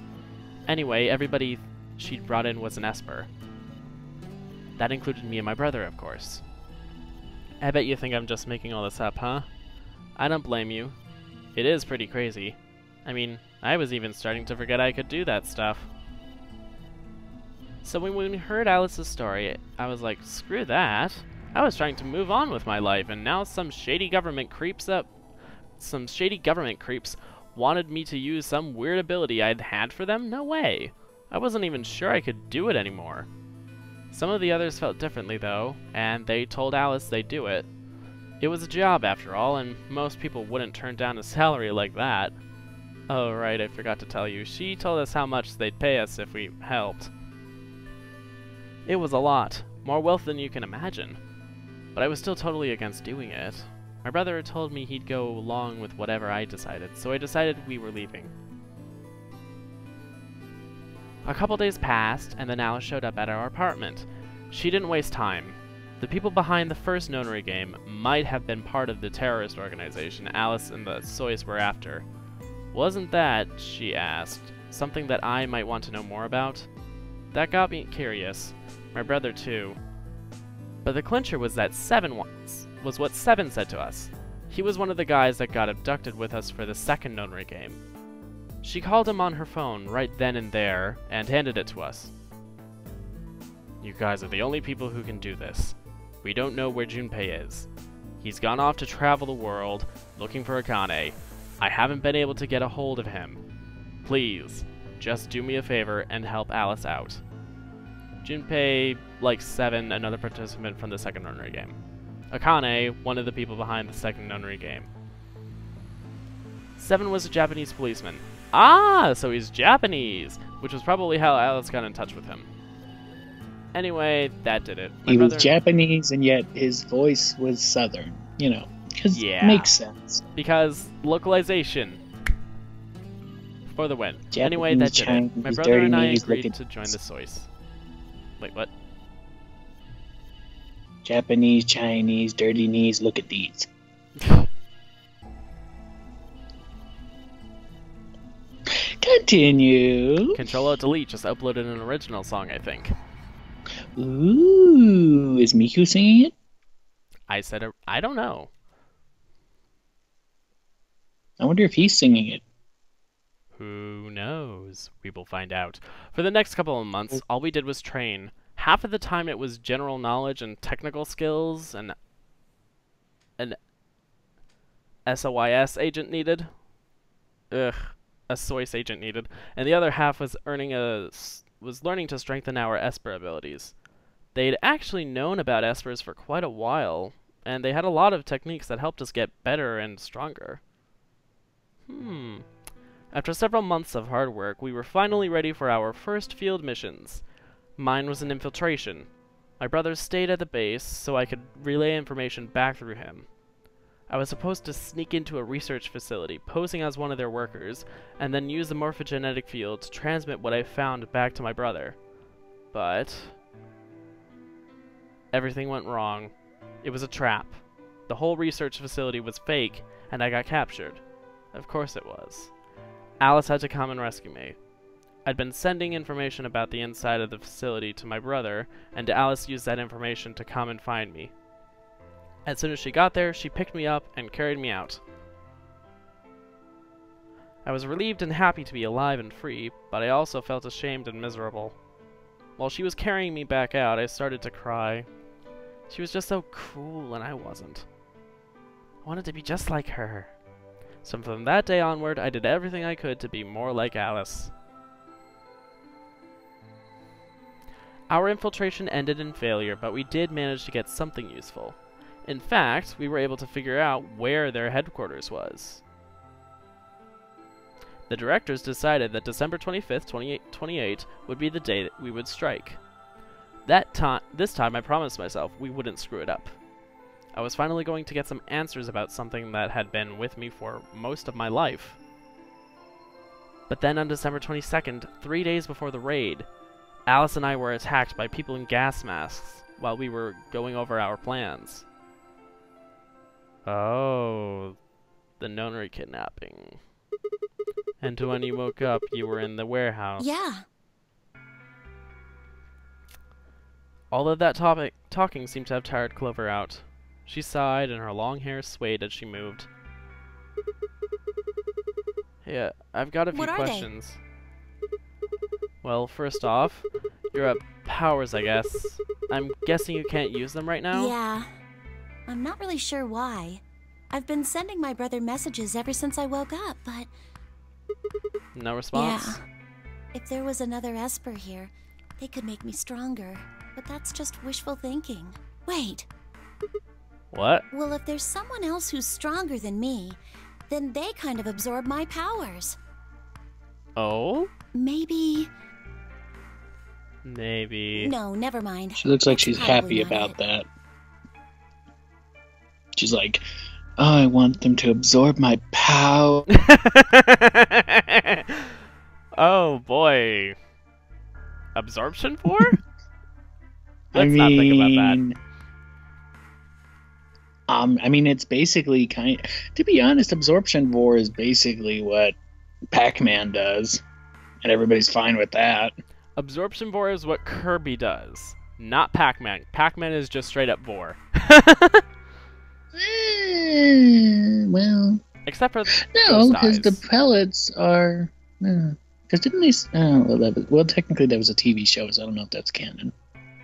Anyway, everybody she'd brought in was an Esper. That included me and my brother, of course. I bet you think I'm just making all this up, huh? I don't blame you. It is pretty crazy. I mean, I was even starting to forget I could do that stuff. So when we heard Alice's story, I was like, screw that. I was trying to move on with my life, and now some shady government creeps wanted me to use some weird ability I'd had for them? No way. I wasn't even sure I could do it anymore. Some of the others felt differently though, and they told Alice they'd do it. It was a job after all, and most people wouldn't turn down a salary like that. Oh right, I forgot to tell you, she told us how much they'd pay us if we helped. It was a lot, more wealth than you can imagine. But I was still totally against doing it. My brother told me he'd go along with whatever I decided, so I decided we were leaving. A couple days passed, and then Alice showed up at our apartment. She didn't waste time. The people behind the first Nonary game might have been part of the terrorist organization Alice and the Sois were after. Wasn't that, she asked, something that I might want to know more about? That got me curious. My brother too. But the clincher was that was what Seven said to us. He was one of the guys that got abducted with us for the second Nonary game. She called him on her phone right then and there, and handed it to us. You guys are the only people who can do this. We don't know where Junpei is. He's gone off to travel the world, looking for Akane. I haven't been able to get a hold of him. Please, just do me a favor and help Alice out. Junpei, like Seven, another participant from the second Nonary game. Akane, one of the people behind the second Nonary game. Seven was a Japanese policeman. Ah, so he's Japanese, which was probably how Alice got in touch with him. Anyway, that did it. He was Japanese, and yet his voice was Southern. You know, because it makes sense. Because localization. For the win. Japanese, anyway, that did it. My brother and I agreed to join the Sois. Wait, what? Japanese, Chinese, dirty knees, look at these. Continue. Control-Alt-Delete just uploaded an original song, I think. Ooh, is Miku singing it? I said, I don't know. I wonder if he's singing it. Who knows? We will find out. For the next couple of months, all we did was train. Half of the time it was general knowledge and technical skills, and an SOIS agent needed. A SOIS agent needed. And the other half was learning to strengthen our Esper abilities. They'd actually known about Espers for quite a while, and they had a lot of techniques that helped us get better and stronger. After several months of hard work, we were finally ready for our first field missions. Mine was an infiltration. My brother stayed at the base so I could relay information back through him. I was supposed to sneak into a research facility, posing as one of their workers, and then use the morphogenetic field to transmit what I found back to my brother. But everything went wrong. It was a trap. The whole research facility was fake, and I got captured. Of course it was. Alice had to come and rescue me. I'd been sending information about the inside of the facility to my brother, and Alice used that information to come and find me. As soon as she got there, she picked me up and carried me out. I was relieved and happy to be alive and free, but I also felt ashamed and miserable. While she was carrying me back out, I started to cry. She was just so cool, and I wasn't. I wanted to be just like her. So from that day onward, I did everything I could to be more like Alice. Our infiltration ended in failure, but we did manage to get something useful. In fact, we were able to figure out where their headquarters was. The directors decided that December 25th, 2028 would be the day that we would strike. This time I promised myself we wouldn't screw it up. I was finally going to get some answers about something that had been with me for most of my life. But then on December 22nd, 3 days before the raid, Alice and I were attacked by people in gas masks while we were going over our plans. Oh, the Nonary kidnapping. And when you woke up, you were in the warehouse. Yeah. All of that talking seemed to have tired Clover out. She sighed, and her long hair swayed as she moved. Yeah, I've got a few questions. Well, first off, you're at powers, I guess. I'm guessing you can't use them right now? Yeah. I'm not really sure why. I've been sending my brother messages ever since I woke up, but... No response? Yeah. If there was another Esper here, they could make me stronger. But that's just wishful thinking. Wait. What? Well, if there's someone else who's stronger than me, then they kind of absorb my powers. Oh? Maybe... Maybe... No, never mind. She looks like she's happy about that. She's like, oh, I want them to absorb my power. Oh, boy. Absorption 4? Let's not think about that. I mean, it's basically to be honest, Absorption Vor is basically what Pac-Man does, and everybody's fine with that. Absorption Vor is what Kirby does, not Pac-Man. Pac-Man is just straight up Vor. Well, except for no, because the pellets are. Because didn't they? Well, technically that was a TV show, so I don't know if that's canon.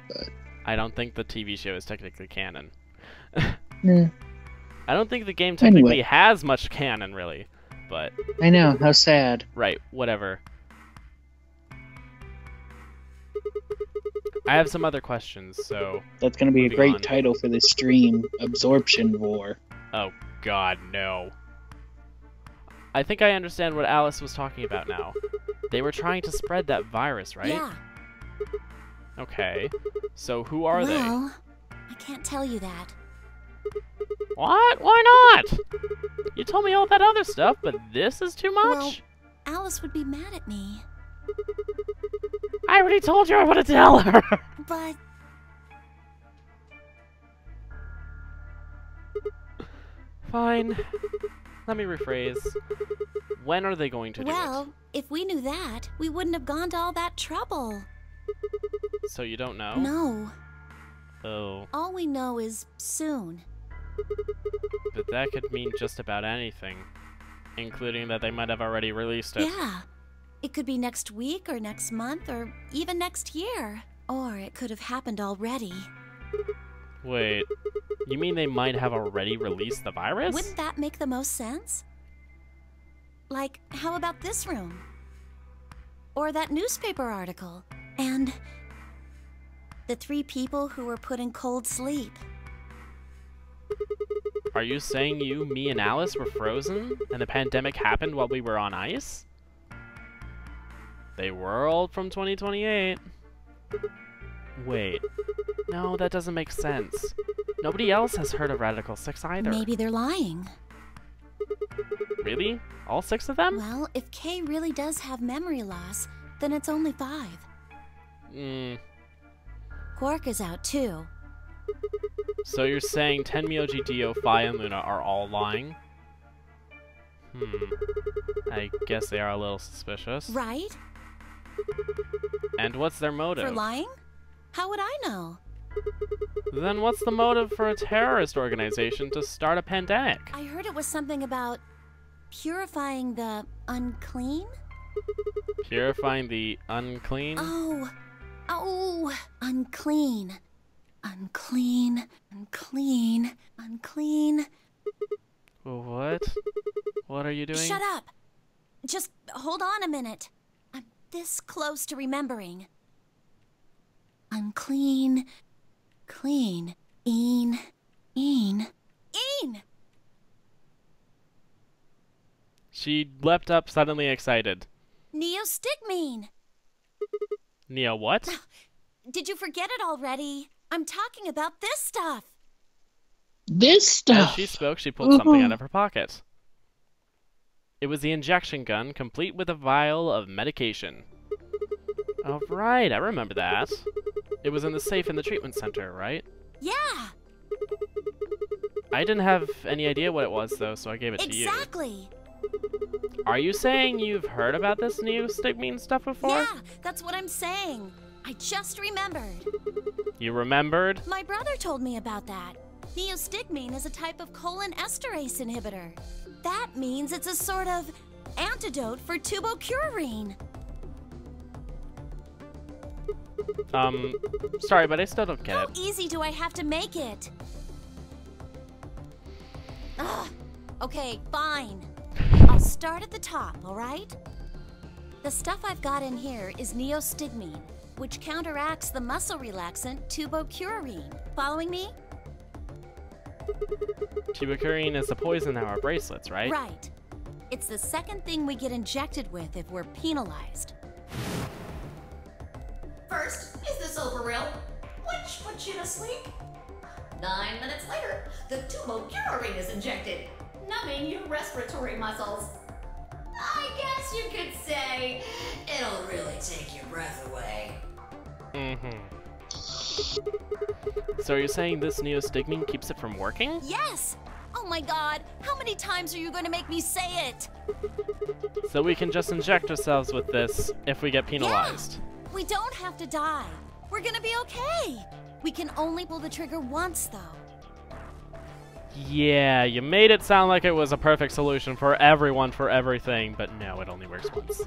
But I don't think the TV show is technically canon. Yeah. I don't think the game technically has much canon, really. But I know, how sad. Right, whatever. I have some other questions, so... That's going to be a great title for this stream, Absorption War. Oh, God, no. I think I understand what Alice was talking about now. They were trying to spread that virus, right? Yeah. Okay. So who are they? Well, I can't tell you that. What? Why not? You told me all that other stuff, but this is too much? Well, Alice would be mad at me. I already told you I want to tell her! But... Fine. let me rephrase. When are they going to do it? Well, if we knew that, we wouldn't have gone to all that trouble. So you don't know? No. Oh. All we know is soon. But that could mean just about anything. Including that they might have already released it. Yeah. It could be next week or next month or even next year. Or it could have happened already. Wait, you mean they might have already released the virus? Wouldn't that make the most sense? Like, how about this room? Or that newspaper article? And the 3 people who were put in cold sleep. Are you saying you, me, and Alice were frozen, and the pandemic happened while we were on ice? They were all from 2028. Wait. No, that doesn't make sense. Nobody else has heard of Radical 6 either. Maybe they're lying. Really? All 6 of them? Well, if Kay really does have memory loss, then it's only 5. Quark is out too. So you're saying Tenmyoji, Dio, Phi, and Luna are all lying? I guess they are a little suspicious. Right? And what's their motive? For lying? How would I know? Then what's the motive for a terrorist organization to start a pandemic? I heard it was something about purifying the unclean? Purifying the unclean? Oh, unclean. Unclean, unclean, unclean. What? What are you doing? Shut up! Just hold on a minute. I'm this close to remembering. Unclean, clean, een. She leapt up, suddenly excited. Neostigmine! Neo what? Did you forget it already? I'm talking about this stuff. This stuff. As she spoke, she pulled something out of her pocket. It was the injection gun, complete with a vial of medication. Oh, right, I remember that. It was in the safe in the treatment center, right? Yeah. I didn't have any idea what it was, though, so I gave it to you. Exactly. Are you saying you've heard about this neostigmine stuff before? Yeah, that's what I'm saying. I just remembered. You remembered? My brother told me about that. Neostigmine is a type of colon esterase inhibitor. That means it's a sort of antidote for tubocurarine. Sorry, but I still don't get it. How easy do I have to make it? Ugh. Okay, fine. I'll start at the top, all right? The stuff I've got in here is neostigmine, which counteracts the muscle relaxant tubocurarine. Following me? Tubocurarine is the poison in our bracelets, right? Right. It's the second thing we get injected with if we're penalized. First is the sober real, which puts you to sleep. 9 minutes later, the tubocurarine is injected, numbing your respiratory muscles. I guess you could say it'll really take your breath away. So you're saying this neostigmine keeps it from working? Yes! Oh my god, how many times are you going to make me say it? So we can just inject ourselves with this if we get penalized. Yeah. We don't have to die. We're gonna be okay. We can only pull the trigger once, though. Yeah, you made it sound like it was a perfect solution for everyone for everything, but no, it only works once.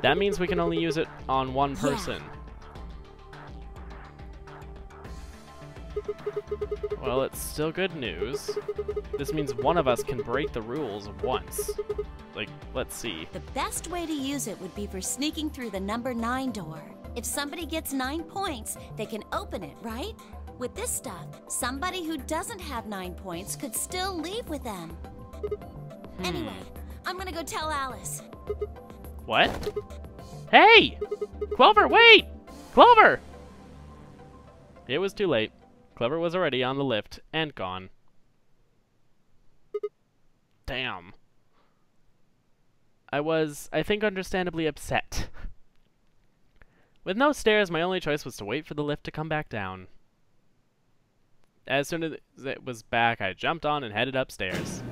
That means we can only use it on one person. Yeah. Well, it's still good news. This means one of us can break the rules once. Like, let's see. The best way to use it would be for sneaking through the number 9 door. If somebody gets 9 points, they can open it, right? With this stuff, somebody who doesn't have 9 points could still leave with them. Anyway, I'm gonna go tell Alice. What? Hey! Clover, wait! Clover! It was too late. Clover was already on the lift and gone. Damn. I think, understandably upset. With no stairs, my only choice was to wait for the lift to come back down. As soon as it was back, I jumped on and headed upstairs.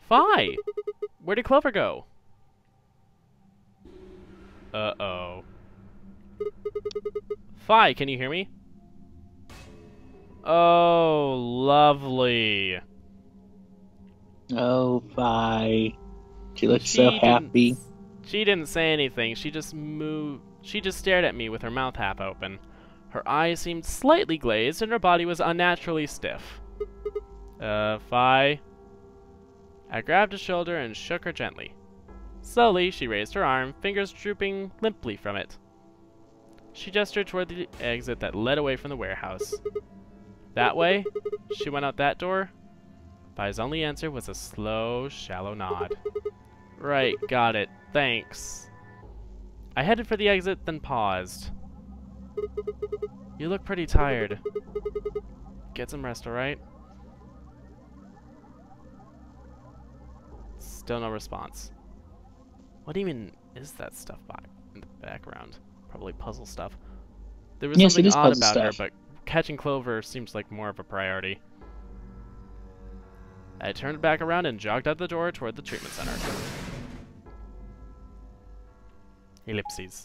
Fi! Where did Clover go? Uh-oh. Fi, can you hear me? Oh, lovely. Oh, Fi. She looks so happy. She didn't say anything. She just moved. She just stared at me with her mouth half open. Her eyes seemed slightly glazed, and her body was unnaturally stiff. Fi. I grabbed her shoulder and shook her gently. Slowly, she raised her arm, fingers drooping limply from it. She gestured toward the exit that led away from the warehouse. That way? She went out that door? Fi's only answer was a slow, shallow nod. Right, got it. Thanks. I headed for the exit, then paused. You look pretty tired. Get some rest, alright? Still no response. What even is that stuff in the background? Probably puzzle stuff. There was something odd about her, but catching Clover seems like more of a priority. I turned back around and jogged out the door toward the treatment center. Ellipses.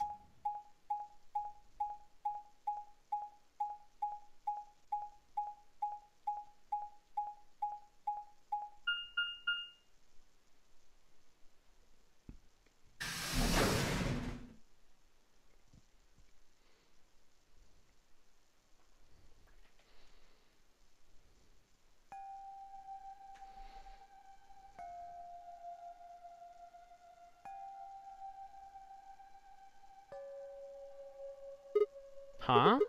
Huh?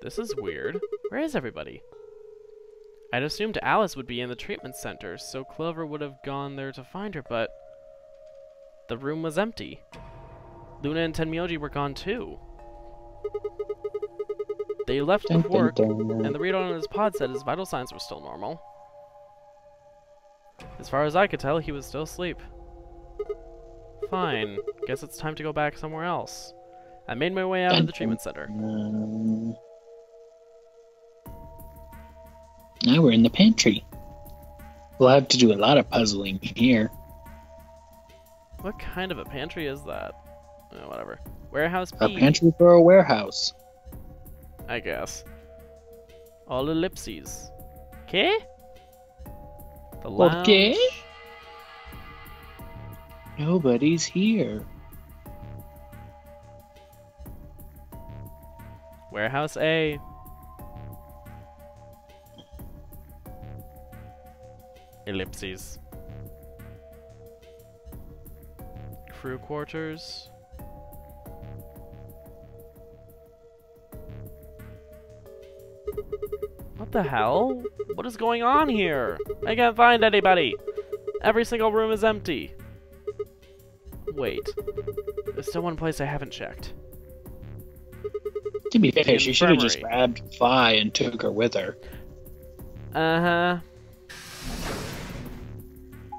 This is weird. Where is everybody? I'd assumed Alice would be in the treatment center, so Clover would have gone there to find her, but the room was empty. Luna and Tenmyoji were gone too. They left before, and the readout on his pod said his vital signs were still normal. As far as I could tell, he was still asleep. Fine. Guess it's time to go back somewhere else. I made my way out of the treatment center. Now we're in the pantry. We'll have to do a lot of puzzling here. What kind of a pantry is that? Whatever. Warehouse B. A pantry for a warehouse. I guess. All ellipses. Okay? The lounge. Okay. Nobody's here. Warehouse A. Ellipses. Crew quarters. What the hell? What is going on here? I can't find anybody. Every single room is empty. Wait. There's still one place I haven't checked. To be fair, she should have just grabbed Fi and took her with her. Uh-huh.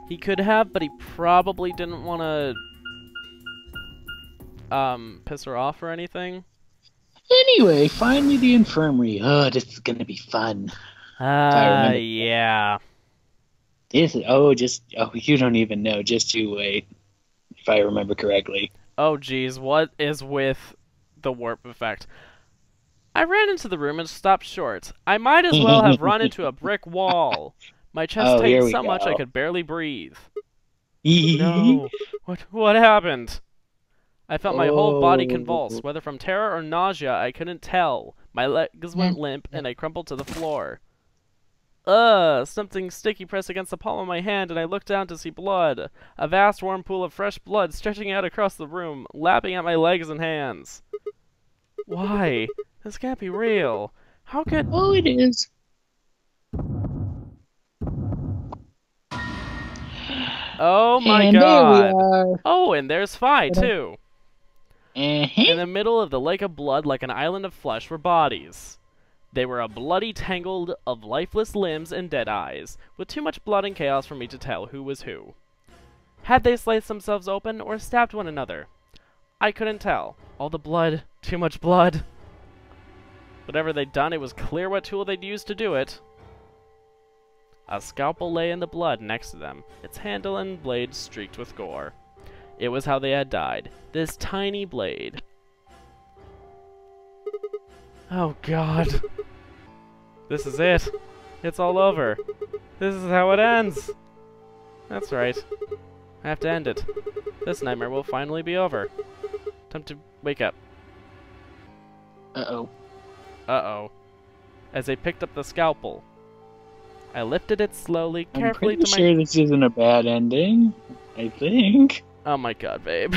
He could have, but he probably didn't want to piss her off or anything. Anyway, finally the infirmary. Oh, this is gonna be fun. Yeah. This is, you don't even know. Just you wait. If I remember correctly. Oh, geez, what is with the warp effect? I ran into the room and stopped short. I might as well have run into a brick wall. My chest tightened so much I could barely breathe. No. What happened? I felt my whole body convulse. Whether from terror or nausea, I couldn't tell. My legs went limp, and I crumpled to the floor. Something sticky pressed against the palm of my hand, and I looked down to see blood. A vast warm pool of fresh blood stretching out across the room, lapping at my legs and hands. Why? This can't be real. How could... Oh, it is. Oh my god. Oh, and there's Fi, too. In the middle of the lake of blood, like an island of flesh, were bodies. They were a bloody tangle of lifeless limbs and dead eyes, with too much blood and chaos for me to tell who was who. Had they sliced themselves open or stabbed one another? I couldn't tell. All the blood, too much blood. Whatever they'd done, it was clear what tool they'd used to do it. A scalpel lay in the blood next to them, its handle and blade streaked with gore. It was how they had died. This tiny blade. Oh god. This is it. It's all over. This is how it ends. That's right. I have to end it. This nightmare will finally be over. Time to wake up. Uh-oh. Uh-oh. As I picked up the scalpel, I lifted it slowly, I'm carefully pretty to sure this isn't a bad ending. I think. Oh my god, babe.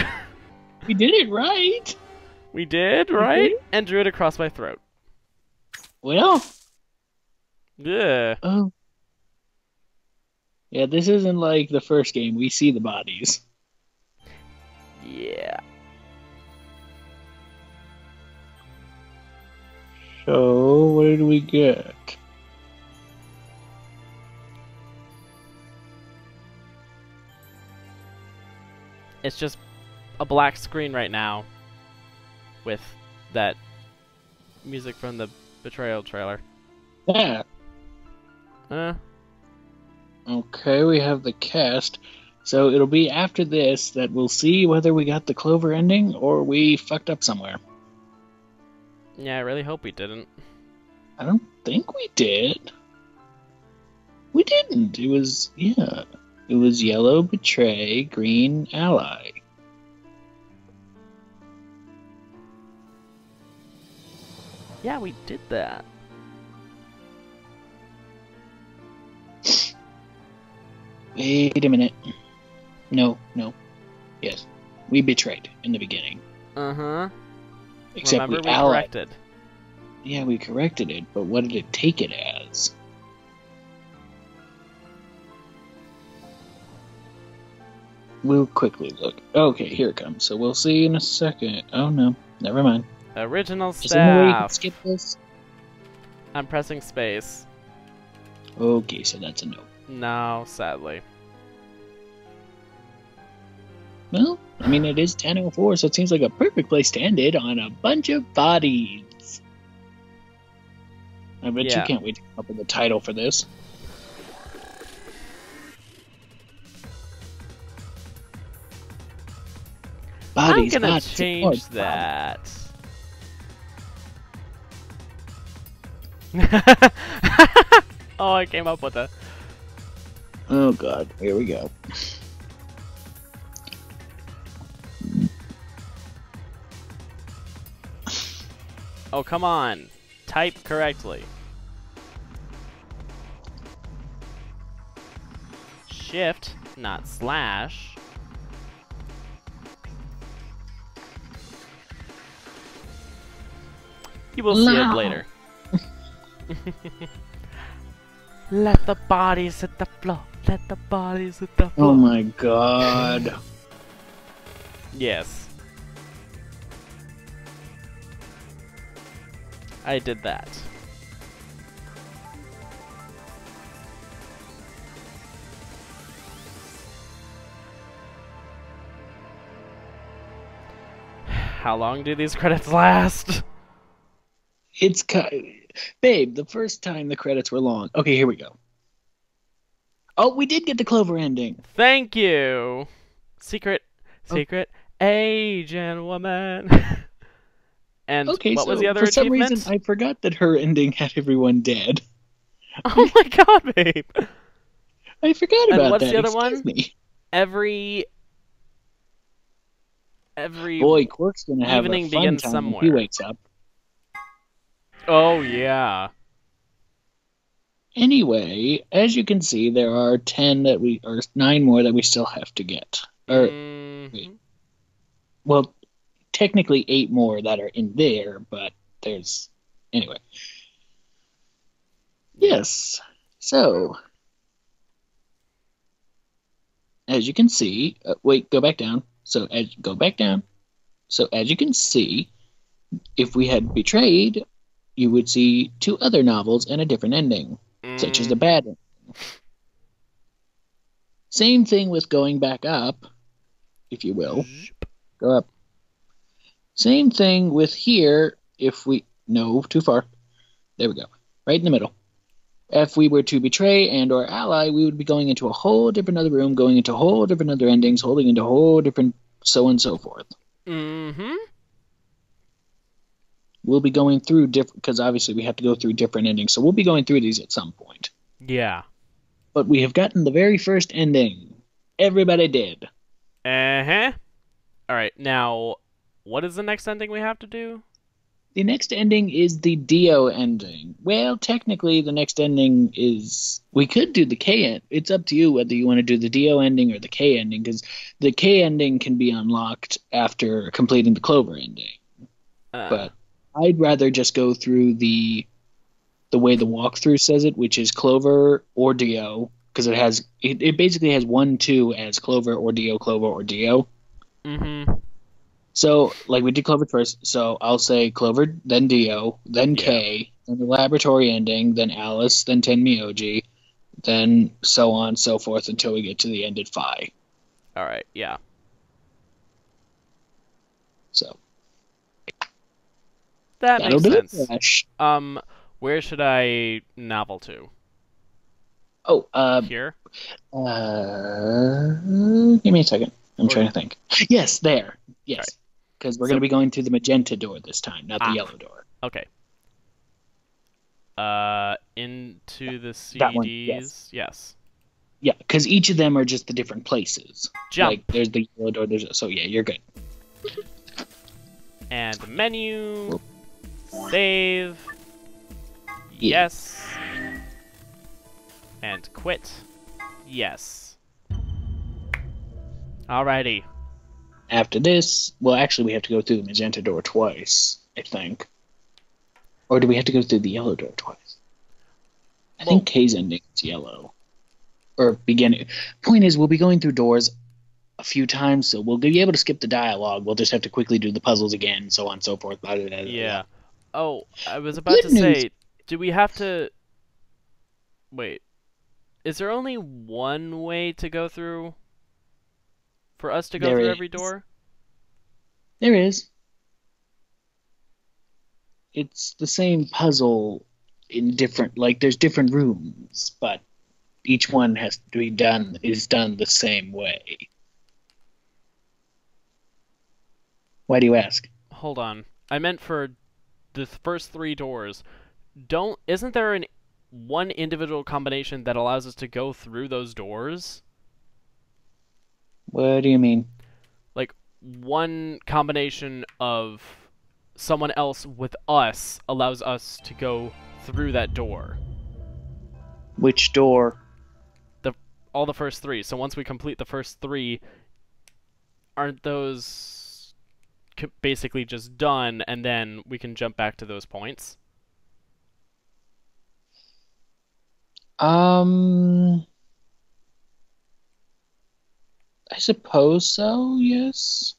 We did it right! We did, right? Okay. And drew it across my throat. Well. Yeah. Oh. Yeah, this isn't like the first game. We see the bodies. Yeah. So, what did we get? It's just a black screen right now with that music from the Betrayal trailer. Yeah. Okay, we have the cast. So it'll be after this that we'll see whether we got the Clover ending or we fucked up somewhere. Yeah, I really hope we didn't. I don't think we did. We didn't. It was, yeah. It was yellow, betray, green, ally. Yeah, we did that. Wait a minute. No. Yes. We betrayed in the beginning. Uh-huh. Except Remember, we allied. corrected. Yeah, we corrected it, but what did it take it as? We'll quickly look. Okay, here it comes. So we'll see in a second. Oh no, never mind. Original Is there any way you can staff. skip this? I'm pressing space. Okay, so that's a no. No, sadly. Well, I mean, it is 10:04, so it seems like a perfect place to end it on a bunch of bodies. I bet you Yeah. can't wait to come up with a title for this. Bodies, I'm gonna bodies, change bodies. that. Oh, I came up with a. Oh god, here we go. Oh, come on. Type correctly. Shift, not slash. You will see it No. later. Let the bodies hit the floor. Let the bodies hit the floor. Oh my god. Yes. I did that. How long do these credits last? It's babe, the first time the credits were long. Okay, here we go. Oh, we did get the Clover ending. Thank you. Secret Asian woman. And Okay, what so was the other for some achievement? reason I forgot that her ending had everyone dead. Oh my god, babe. I forgot about And what's that. the other Excuse one? me. Every Boy, Quark's gonna have a evening fun begins time somewhere. when he wakes up. Oh yeah. Anyway, as you can see, there are 9 more that we still have to get. Wait. Well, technically 8 more that are in there, but there's anyway. Yes. So, as you can see, wait, go back down. Go back down. So, as you can see, if we had betrayed, you would see 2 other novels and a different ending, such as the bad ending. Same thing with going back up, if you will. Go up. Same thing with here, if we... No, too far. There we go. Right in the middle. If we were to betray and or ally, we would be going into a whole different other room, going into a whole different other endings, holding into a whole different so on and so forth. Mm-hmm. We'll be going through different, because obviously we have to go through different endings, so we'll be going through these at some point. Yeah. But we have gotten the very first ending. Everybody did. Uh-huh. Alright, now, what is the next ending we have to do? The next ending is the Dio ending. Well, technically, the next ending is... We could do the K end. It's up to you whether you want to do the Dio ending or the K ending, because the K ending can be unlocked after completing the Clover ending. But I'd rather just go through the way the walkthrough says it, which is Clover or Dio, because it basically has 1, 2 as Clover or Dio, Clover or Dio. Mm-hmm. So, like, we did Clover first, so I'll say Clover, then Dio, then K, then the laboratory ending, then Alice, then Tenmyoji, then so on and so forth until we get to the end at Phi. Alright, yeah. So. That makes sense. Flash. Where should I novel to? Oh, here? Give me a second. I'm trying to think. Yes, there. Yes. Because we're going to be going through the magenta door this time, not the yellow door. Okay. Into the CDs. That one, yes. Yeah, because each of them are just the different places. Jump. Like, there's the yellow door, so yeah, you're good. And the menu. Save. Yes. And quit. Yes. Alrighty. After this, well, actually, we have to go through the magenta door twice, I think. Or do we have to go through the yellow door twice? I think K's ending is yellow. Or beginning. Point is, we'll be going through doors a few times, so we'll be able to skip the dialogue. We'll just have to quickly do the puzzles again, so on and so forth. Yeah. Oh, I was about to say, do we have to... Wait. Is there only one way to go through? For us to go through every door? There is. It's the same puzzle in different... Like, there's different rooms, but each one has to be done the same way. Why do you ask? Hold on. I meant for the first 3 doors. Isn't there one individual combination that allows us to go through those doors? What do you mean? Like, one combination of someone else with us allows us to go through that door. Which door? All the first 3. So once we complete the first 3, aren't those basically just done, and then we can jump back to those points? I suppose so, yes.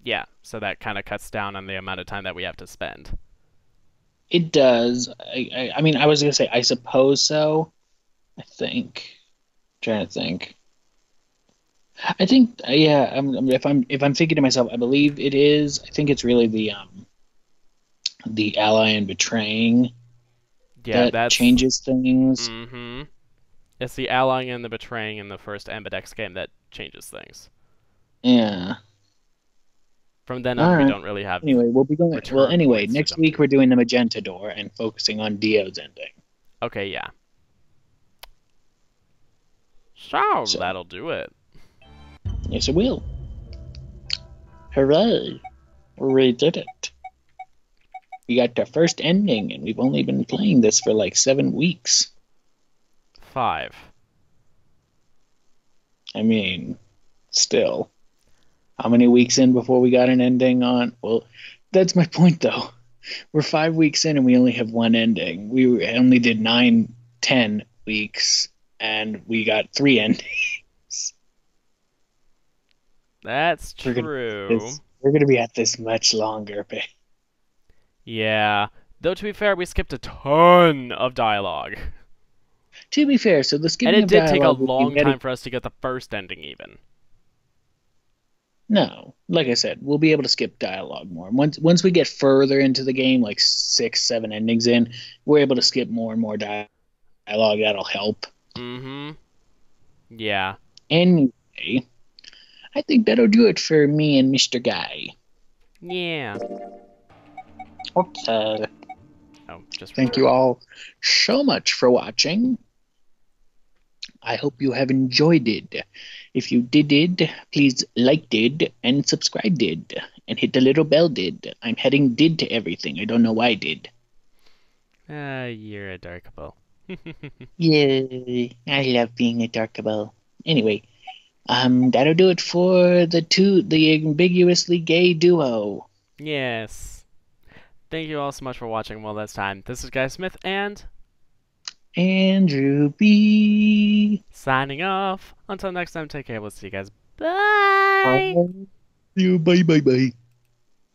Yeah, so that kind of cuts down on the amount of time that we have to spend. It does. I mean, I was going to say, I suppose so. I think. I'm trying to think. I think, yeah, if I'm thinking to myself, I believe it is. I think it's really the ally and betraying that changes things. Mm-hmm. It's the allying and the betraying in the first Ambidex game that changes things. Yeah. From then on, we don't really have. Anyway, we'll be going. Well, anyway, next week we're doing the magenta door and focusing on Dio's ending. Okay, yeah. So that'll do it. Yes, it will. Hooray! We did it. We got our first ending, and we've only been playing this for like 7 weeks. 5. I mean, still. How many weeks in before we got an ending on? Well, that's my point, though. We're 5 weeks in and we only have one ending. We only did 9, 10 weeks, and we got 3 endings. That's true. We're going to be at this much longer, babe. Yeah. Though, to be fair, we skipped a ton of dialogue. To be fair, so the skipping and it of did take a dialogue long time for us to get the first ending, even. No, like I said, we'll be able to skip dialogue more. Once we get further into the game, like 6, 7 endings in, we're able to skip more and more dialogue. That'll help. Mm-hmm. Yeah. Anyway, I think that'll do it for me and Mr. Guy. Yeah. Okay. Oh, just thank you all so much for watching. I hope you have enjoyed it. If you did, please like did and subscribe did and hit the little bell did. I'm heading did to everything. I don't know why did. You're adorable. Yay! I love being adorable. Anyway, that'll do it for the ambiguously gay duo. Yes. Thank you all so much for watching all this time. This is Guy Smith and Andrew B. Signing off. Until next time, take care. We'll see you guys. Bye. Bye. Bye. Bye.